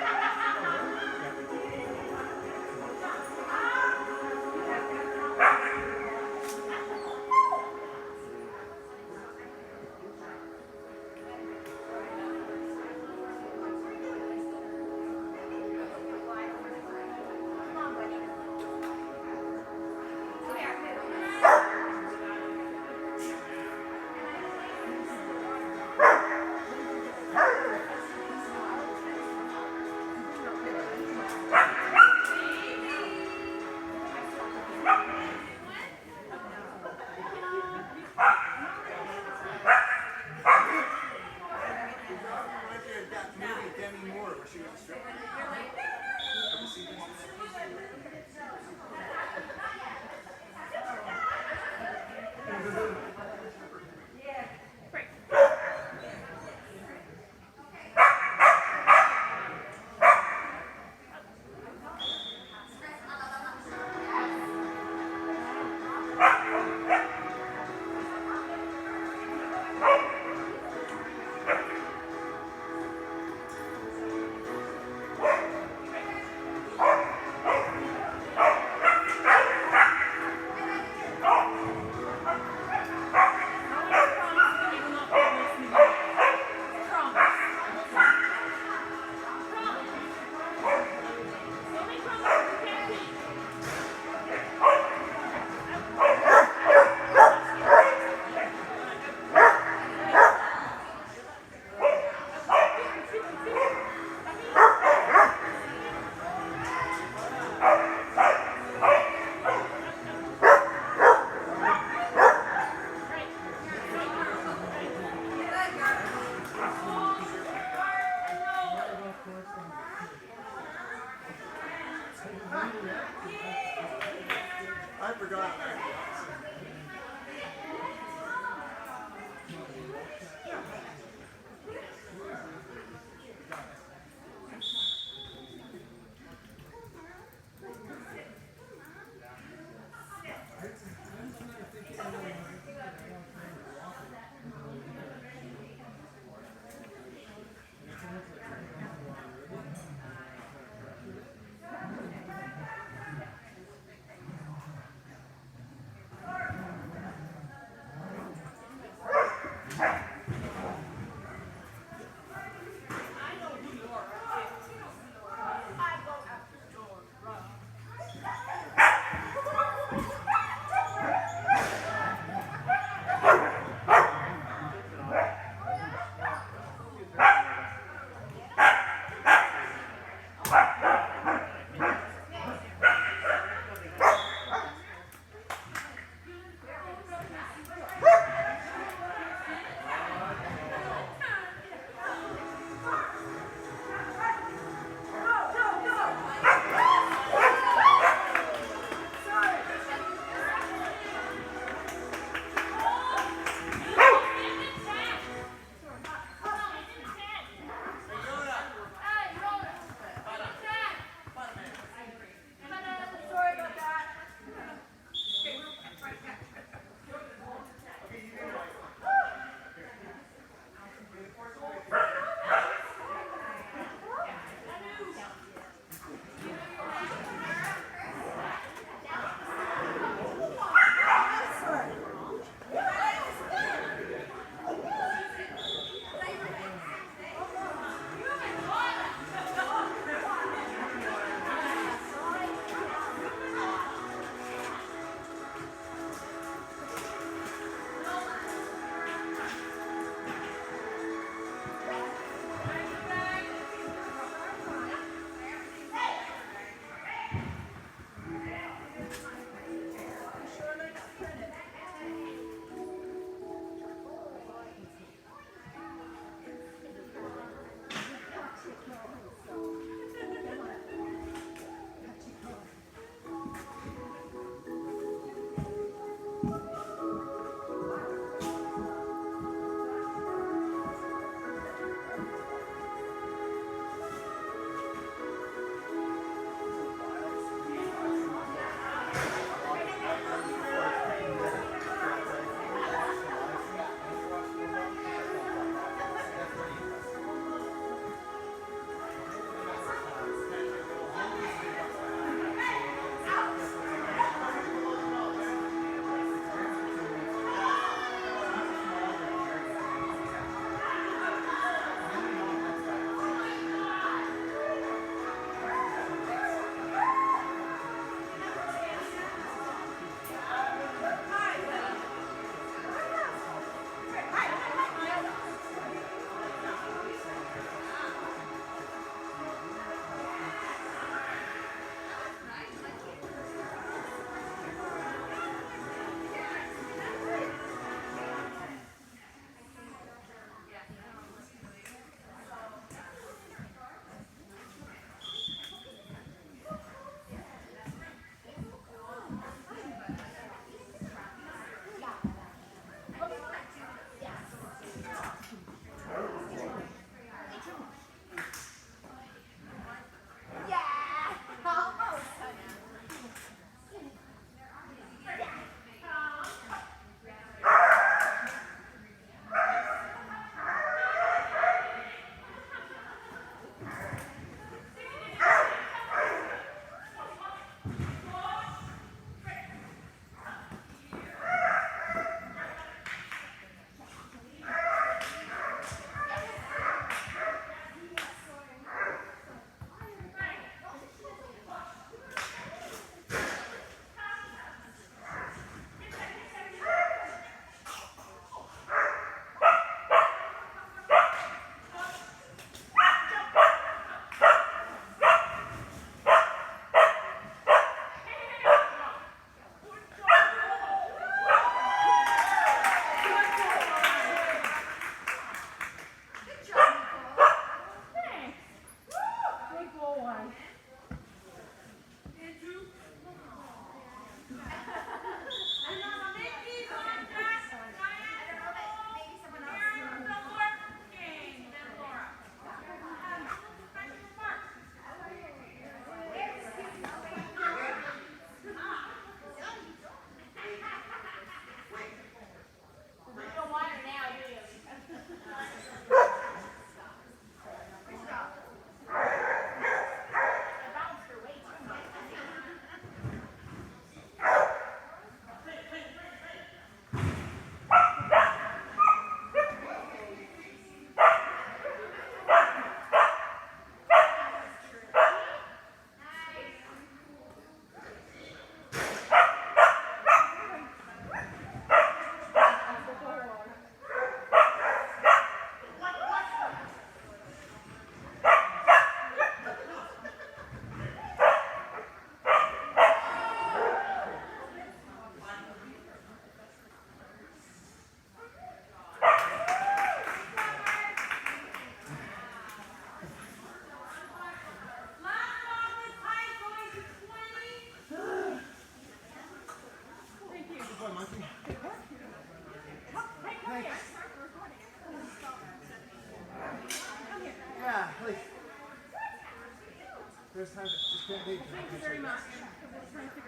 There's time to just can't leave. Thank you very much.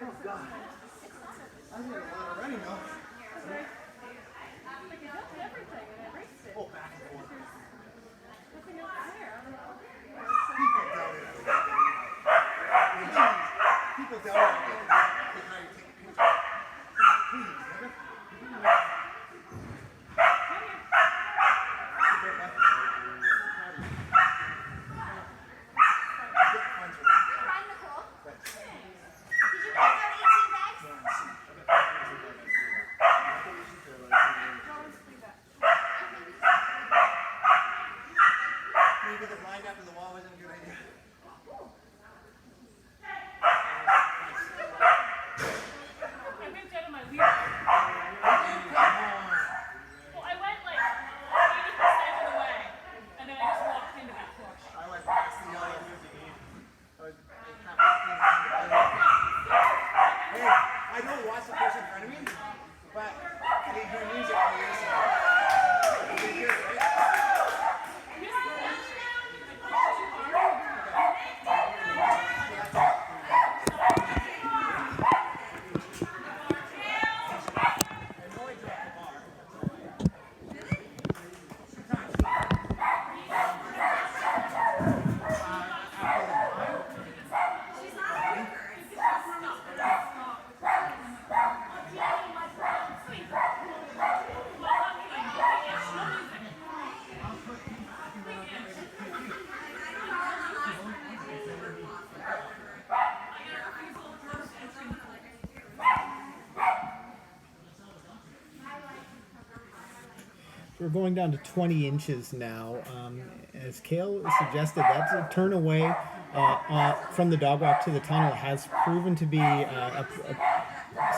Oh, God. I'm getting a lot already, though. Like, it does everything and it breaks it. Oh, back and forth. Nothing else there. I don't know. People doubt it. People doubt it. They try to take a picture. Please, nigga. Maybe the blind after the wall wasn't a good idea. I moved out of my wheel. Well, I went like 80% of the way, and then I just walked into that push. I went past the yellow. I was hey, I don't watch the person in front of me, but they hear music on the inside. They hear it, right? We're going down to 20 inches now. As Kale suggested, that's a turn away from the dog walk to the tunnel has proven to be a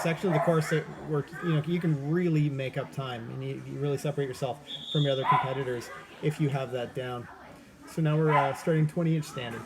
section of the course that where you can really make up time and you really separate yourself from your other competitors if you have that down. So now we're starting 20-inch standard.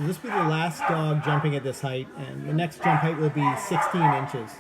So this will be the last dog jumping at this height, and the next jump height will be 16 inches.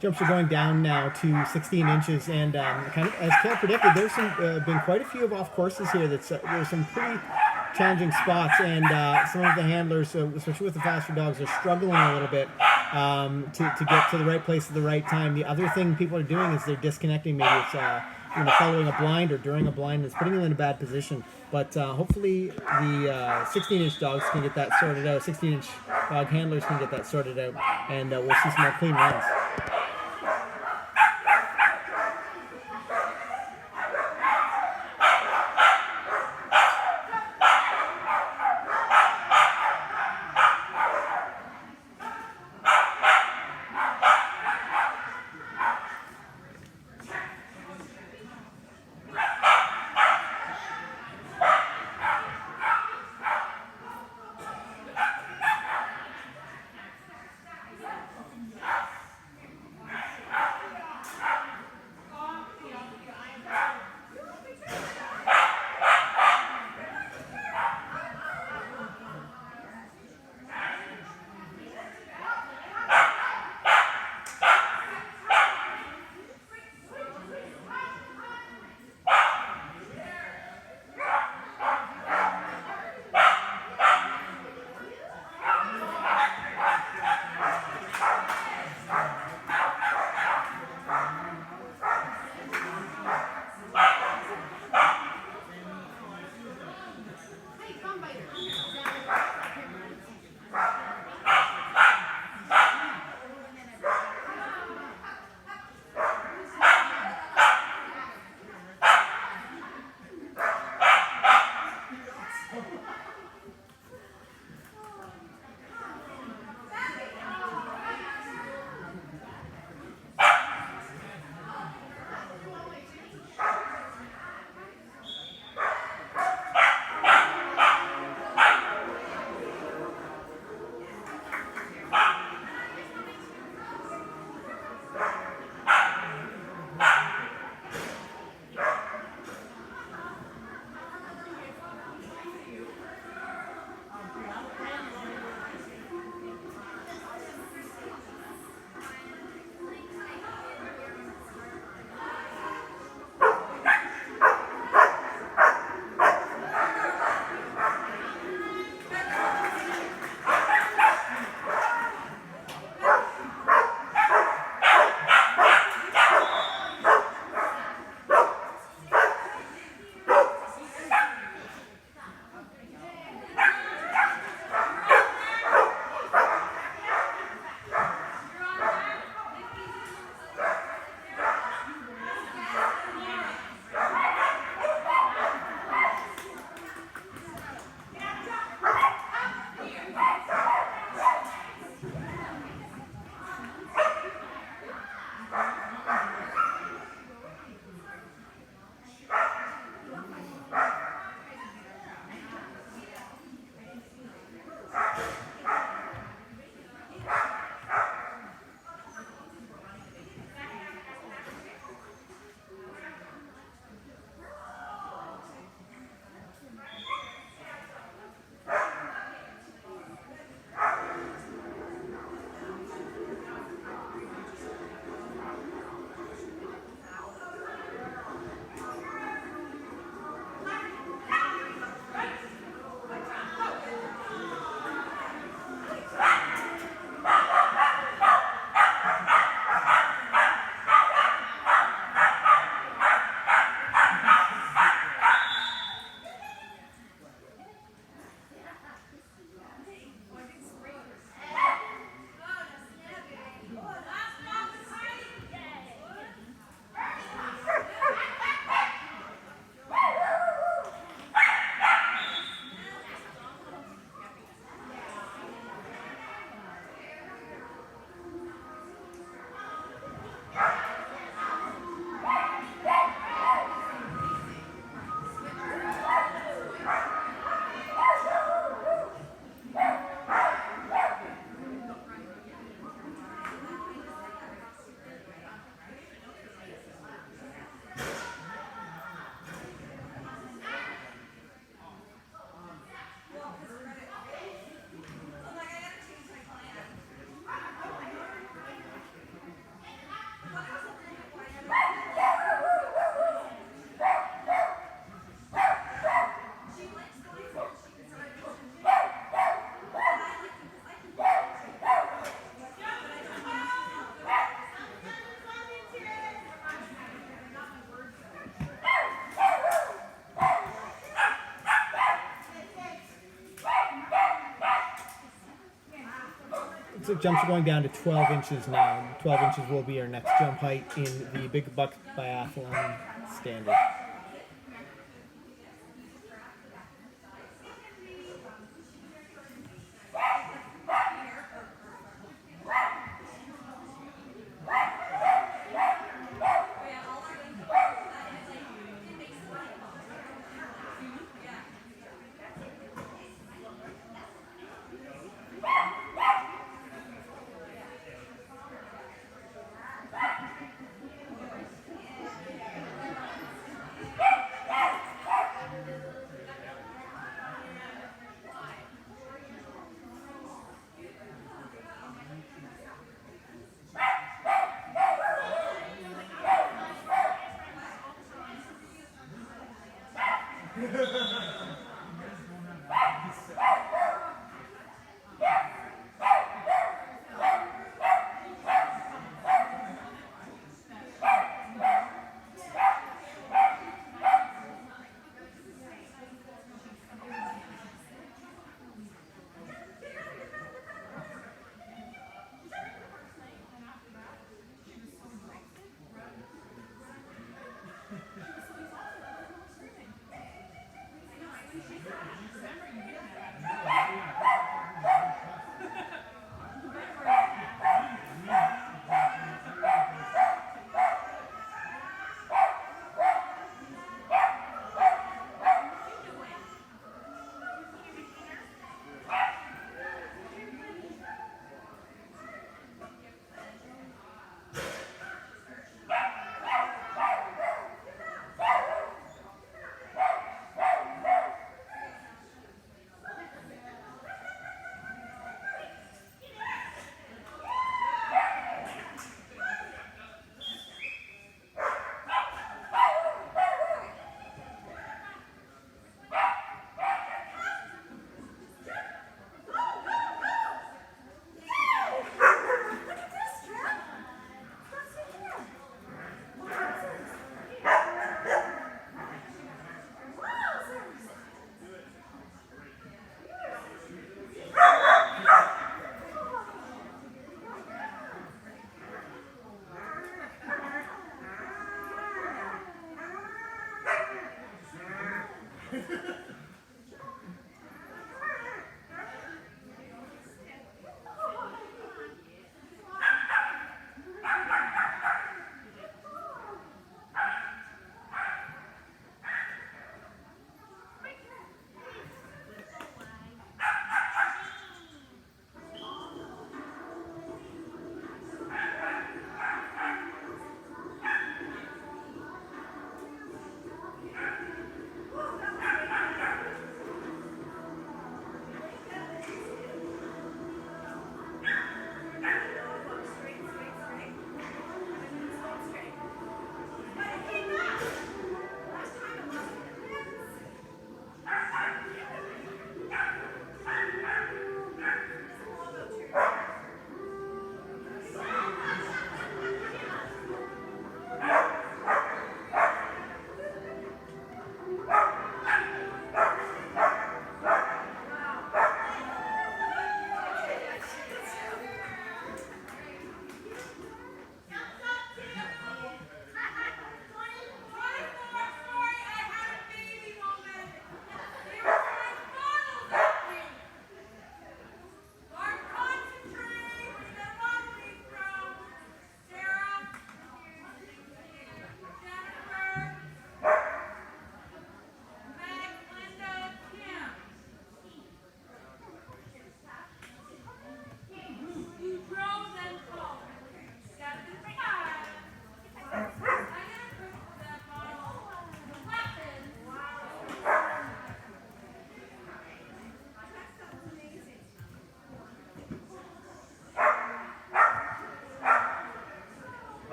Jumps are going down now to 16 inches, and kind of as Kale predicted, there's been quite a few of off courses here. There's some pretty challenging spots, and some of the handlers, especially with the faster dogs, are struggling a little bit to get to the right place at the right time. The other thing people are doing is they're disconnecting. Maybe it's following a blind or during a blind. It's putting them in a bad position. But hopefully the 16-inch dogs can get that sorted out. 16-inch dog handlers can get that sorted out, and we'll see some more clean runs. jumps are going down to 12 inches now. 12 inches will be our next jump height in the Big Bucks Biathlon standard.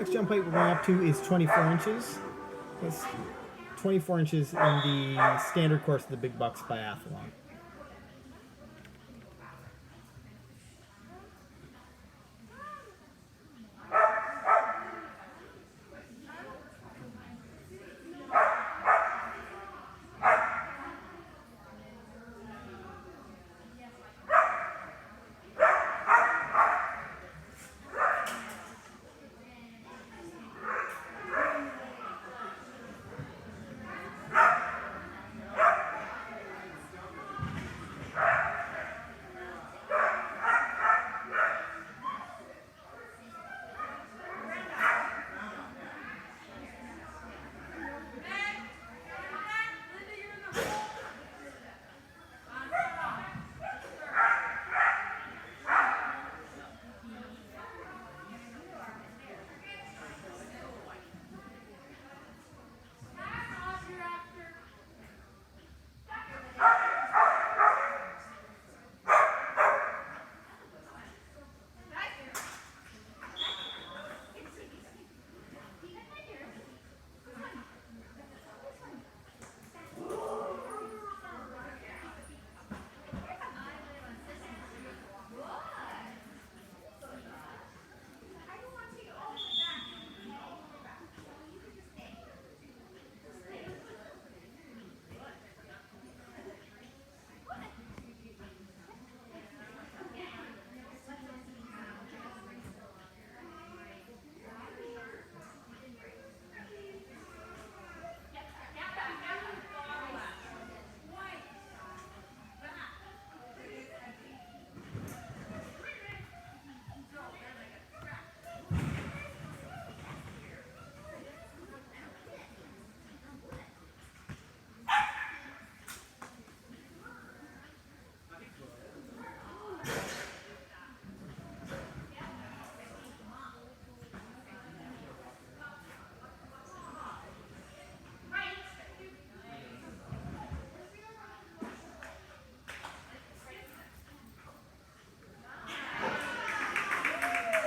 Next jump height we're going up to is 24 inches. That's 24 inches in the standard course of the Big Bucks Biathlon.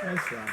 Nice job.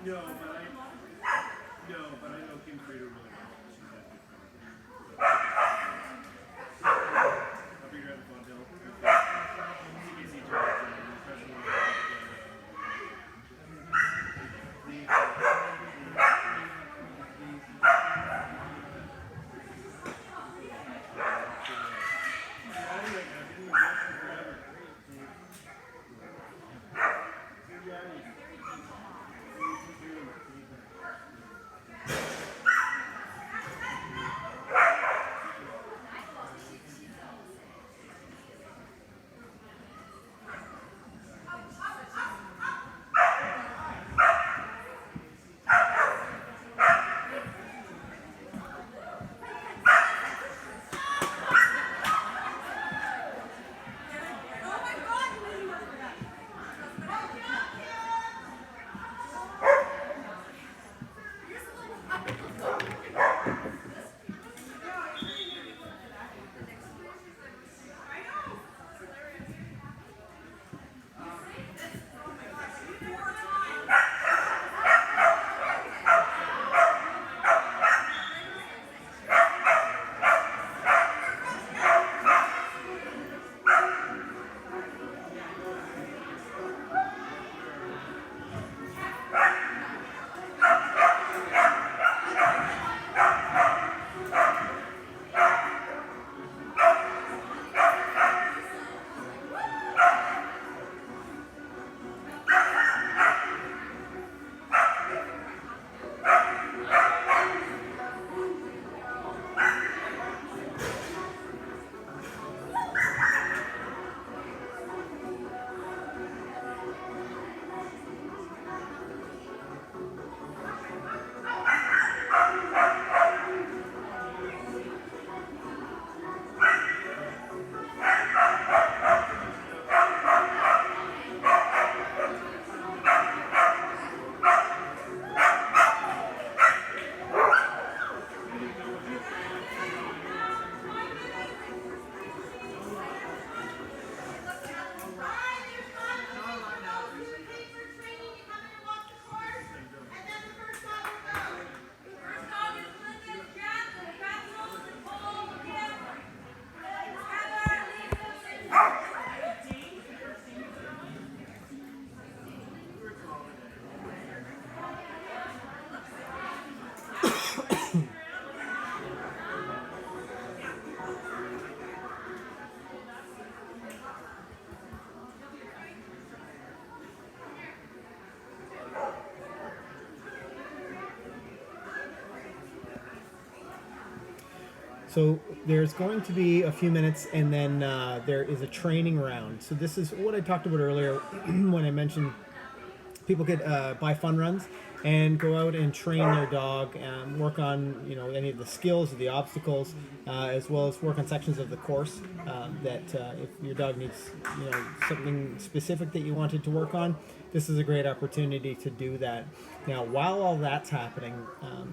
No, but I know Kim Creeder really well. She's that good friend. I'll be right on Hill. CBC jobs and professional. So there's going to be a few minutes, and then there is a training round. So this is what I talked about earlier when I mentioned people could buy fun runs and go out and train their dog and work on any of the skills or the obstacles, as well as work on sections of the course that if your dog needs something specific that you wanted to work on, this is a great opportunity to do that. Now, while all that's happening,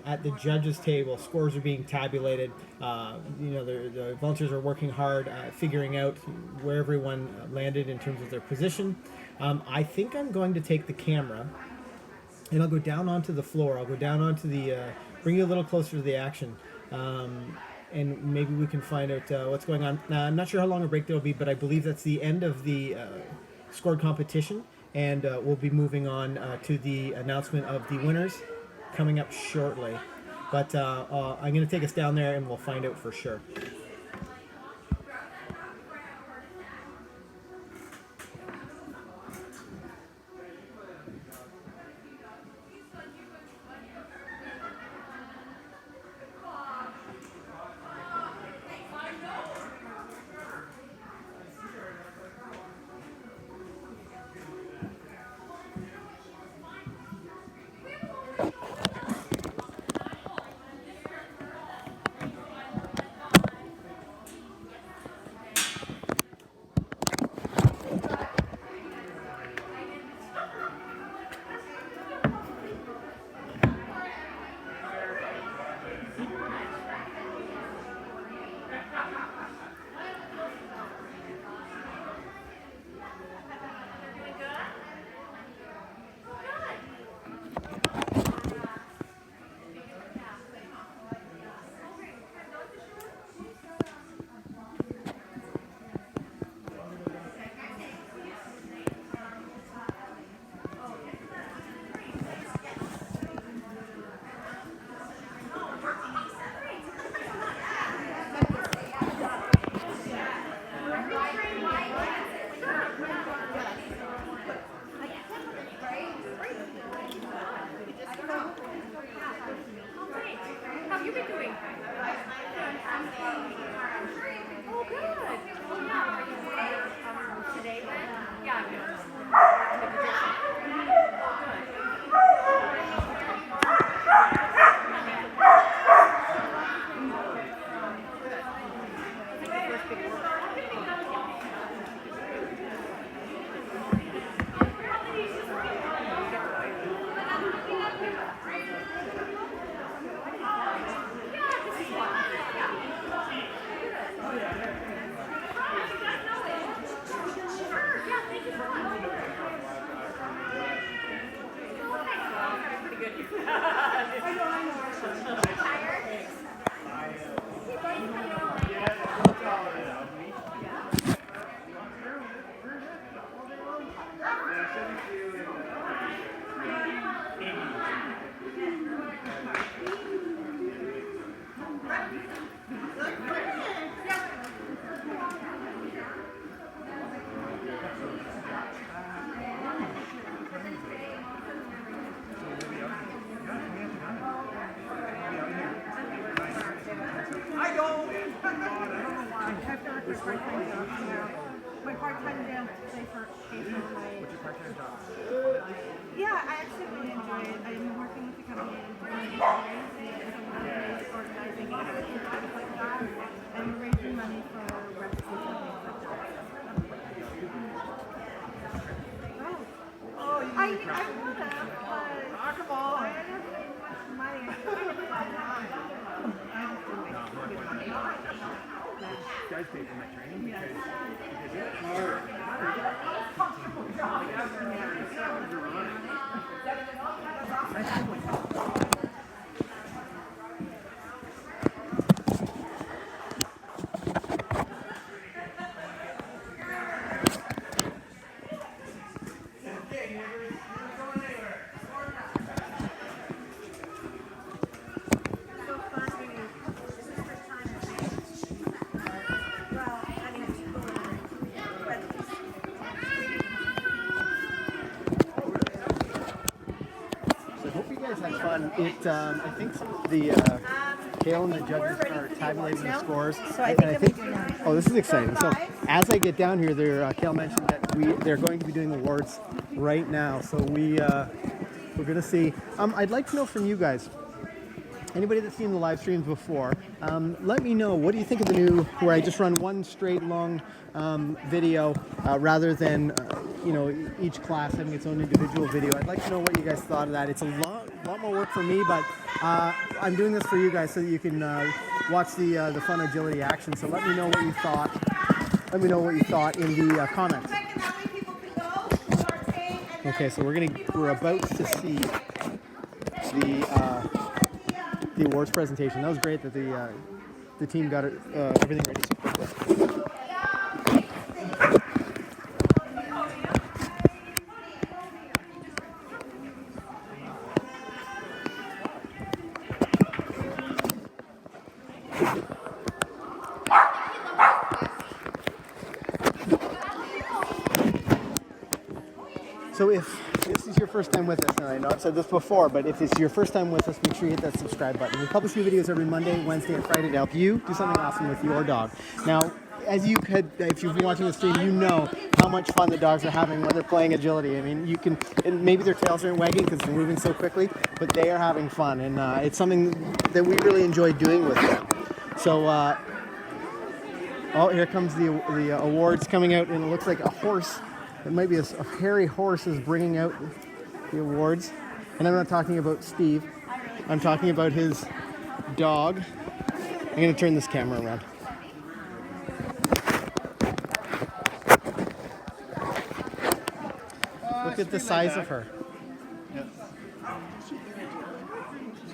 at the judges' table, scores are being tabulated. The volunteers are working hard, figuring out where everyone landed in terms of their position. I think I'm going to take the camera and I'll go down onto the floor. I'll go down onto the, bring you a little closer to the action. And maybe we can find out what's going on. Now, I'm not sure how long a break there will be, but I believe that's the end of the scored competition. And we'll be moving on to the announcement of the winners coming up shortly. But I'm going to take us down there and we'll find out for sure. part-time job now. My part-time job pay for my. What's your part-time job? Yeah, I actually really enjoy it. I'm working with the company and doing organizing events and things like that, and raising money for rescue and things like that. Oh, you I would have, but come on. I don't have much money. I just do it. You guys pay for my training because it's So I hope you guys had fun. I think some of the Kale and the judges are tabulating the scores. So I And think I'm gonna do oh, this is exciting. So as I get down here, Kale mentioned that they're going to be doing the awards right now. So we're gonna see. I'd like to know from you guys. Anybody that's seen the live streams before, let me know, what do you think of the new, where I just run one straight long video rather than each class having its own individual video. I'd like to know what you guys thought of that. It's a lot more work for me, but I'm doing this for you guys so that you can watch the fun agility action. So let me know what you thought. Let me know what you thought in the comments. Okay, so we're about to see the awards presentation. That was great that the team got everything ready so quickly. So if this is your first time with us, and I know I've said this before, but if it's your first time with us, make sure you hit that subscribe button. We publish new videos every Monday, Wednesday, and Friday to help you do something awesome with your dog. Now, if you've been watching the stream, you know how much fun the dogs are having when they're playing agility. I mean, you can, and maybe their tails aren't wagging because they're moving so quickly, but they are having fun, and it's something that we really enjoy doing with them. So, oh, here comes the awards coming out, and it looks like a horse. It might be a hairy horse is bringing out the awards. And I'm not talking about Steve. I'm talking about his dog. I'm going to turn this camera around. Look at the size of her. Yeah. She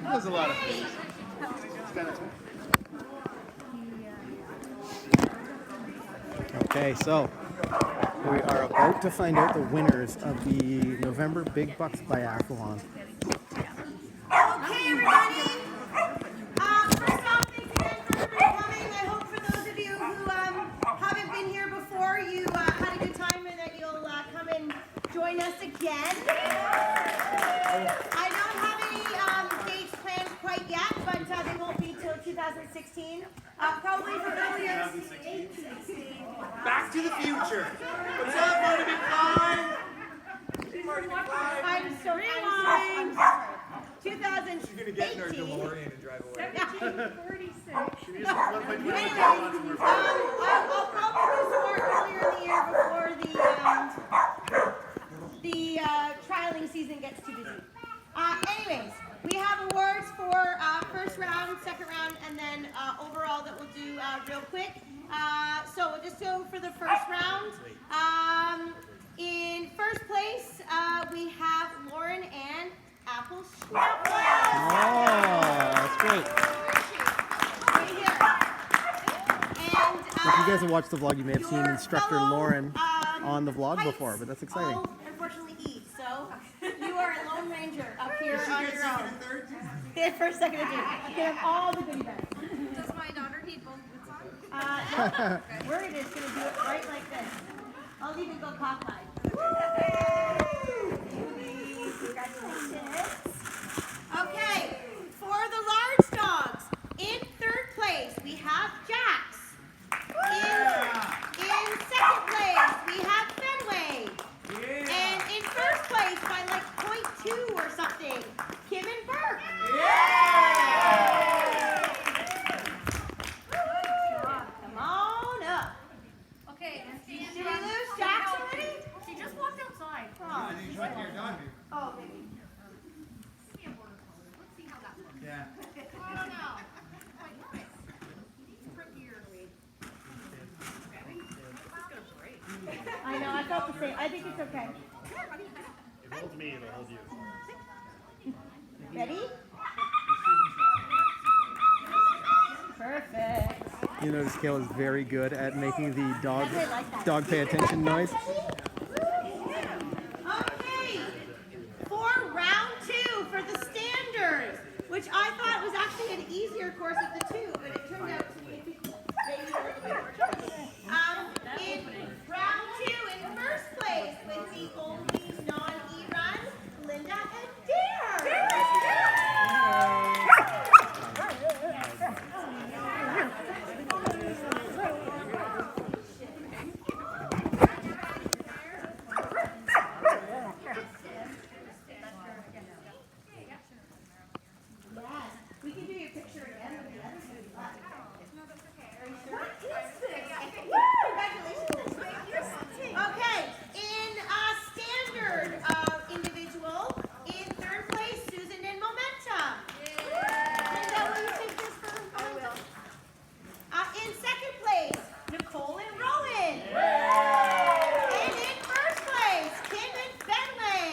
does a lot of things. It's kind of Okay, so we are about to find out the winners of the November Big Bucks Biathlon. Okay, everybody. First off, thanks again for coming. I hope for those of you who haven't been here before, you had a good time and that you'll come and join us again. I don't have any dates planned quite yet, but they won't be till 2016. Probably for those Back to the future. What's up, Marty McCann? I'm sorry. 2018. She's gonna get in her DeLorean and drive away. 1746. I'll probably do some more earlier in the year before the trialing season gets too busy. Anyways, we have awards for first round, second round, and then overall that we'll do real quick. So we'll just go for the first round. In first place, we have Lauren and Apple Schnapple. Oh, that's great. Right here. And If you guys have watched the vlog, you may have seen your instructor fellow, Lauren on the vlog Heights before, but that's exciting. all unfortunately eat, so you are a lone ranger up here on your own. Get first, second, and third. You can have all the goodie bags. Does my daughter need both boots on? We're just going to do it right like this. I'll even go cockeyed. Congratulations. Okay, for the large dogs, in third place, we have Jax. In I think it's okay. It holds me, it'll hold you. Ready? Perfect. You notice Kayla is very good at making the dog Like that. pay attention noise. Okay, for round 2 for the standard, which I thought was actually an easier course of the two, but it turned out to be maybe a little bit more tricky. In round 2, in first place with the only non-E run, Linda and Dare. Yes, we can do your picture again with the other two. What is this? Congratulations. Okay, in standard individual, in third place, Susan in momentum. Linda, will you take this for momentum? In second place, Nicole and Rowan. And in first place, Kim and Fenway.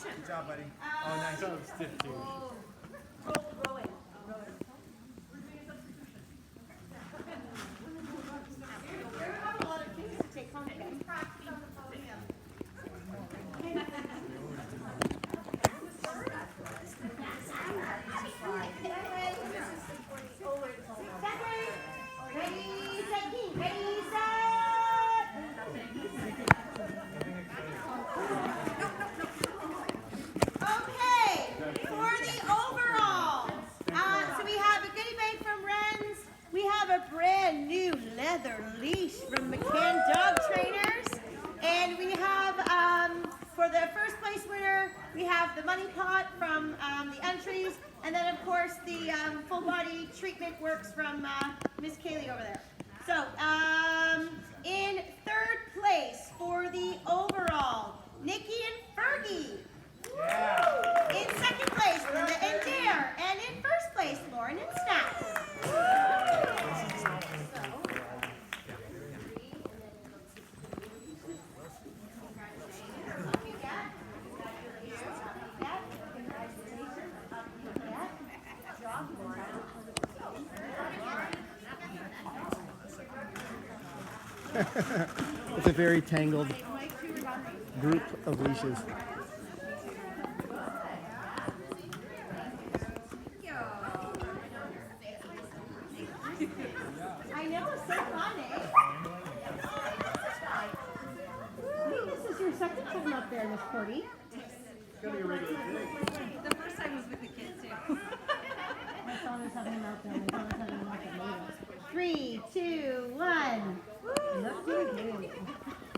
Good job, buddy. Oh, nice. So stiff, dude. Rowan. You have a lot of things to take home again. Ready, set, ready, set. Okay, for the overall, so we have a goodie bag from Ren's. We have a brand new leather leash from McCann Dog Trainers. And we have, for the first place winner, we have the money pot from the entries. And then, of course, the full body treatment works from Miss Kaylee over there. So, in third place for the overall, Nikki and Fergie. In second place, Linda and Dare. And in first place, Lauren and Snap. It's a very tangled group of leashes. I know, it's so fun, eh? I think this is your second time up there, Miss Cordy. The first time was with the kids too. My son is having a meltdown. My son is having a meltdown. 3, 2, 1. Look good.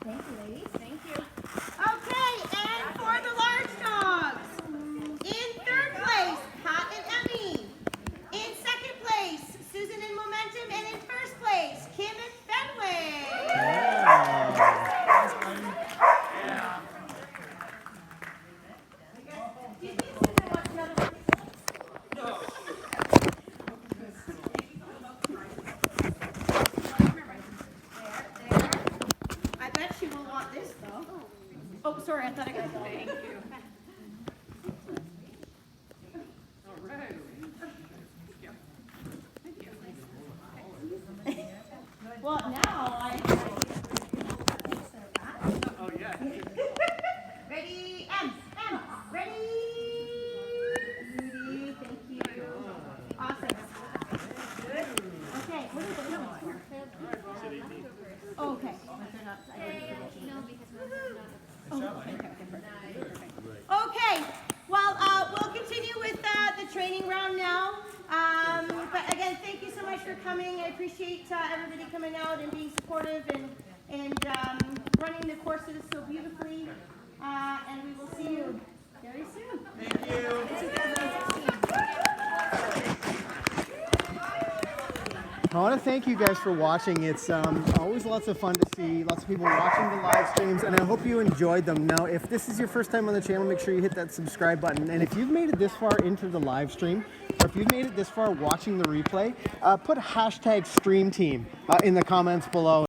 Thank you, ladies. Thank you. Okay, and for the large dogs, in third place, Pat and Emmy. In second place, Susan in momentum, and in first place, Kim and Fenway. I bet she will want this though. Oh, sorry, I thought I got it. Thank you. Well, now I. Oh, yeah. Ready, M, ready. Rudy, thank you. Awesome. Good. Okay, what is the number? Oh, okay. Okay, well, we'll continue with the training round now. But again, thank you so much for coming. I appreciate everybody coming out and being supportive and running the courses so beautifully. And we will see you very soon. Thank you. I want to thank you guys for watching. It's always lots of fun to see lots of people watching the live streams, and I hope you enjoyed them. Now, if this is your first time on the channel, make sure you hit that subscribe button. And if you've made it this far into the live stream, or if you've made it this far watching the replay, put hashtag StreamTeam in the comments below.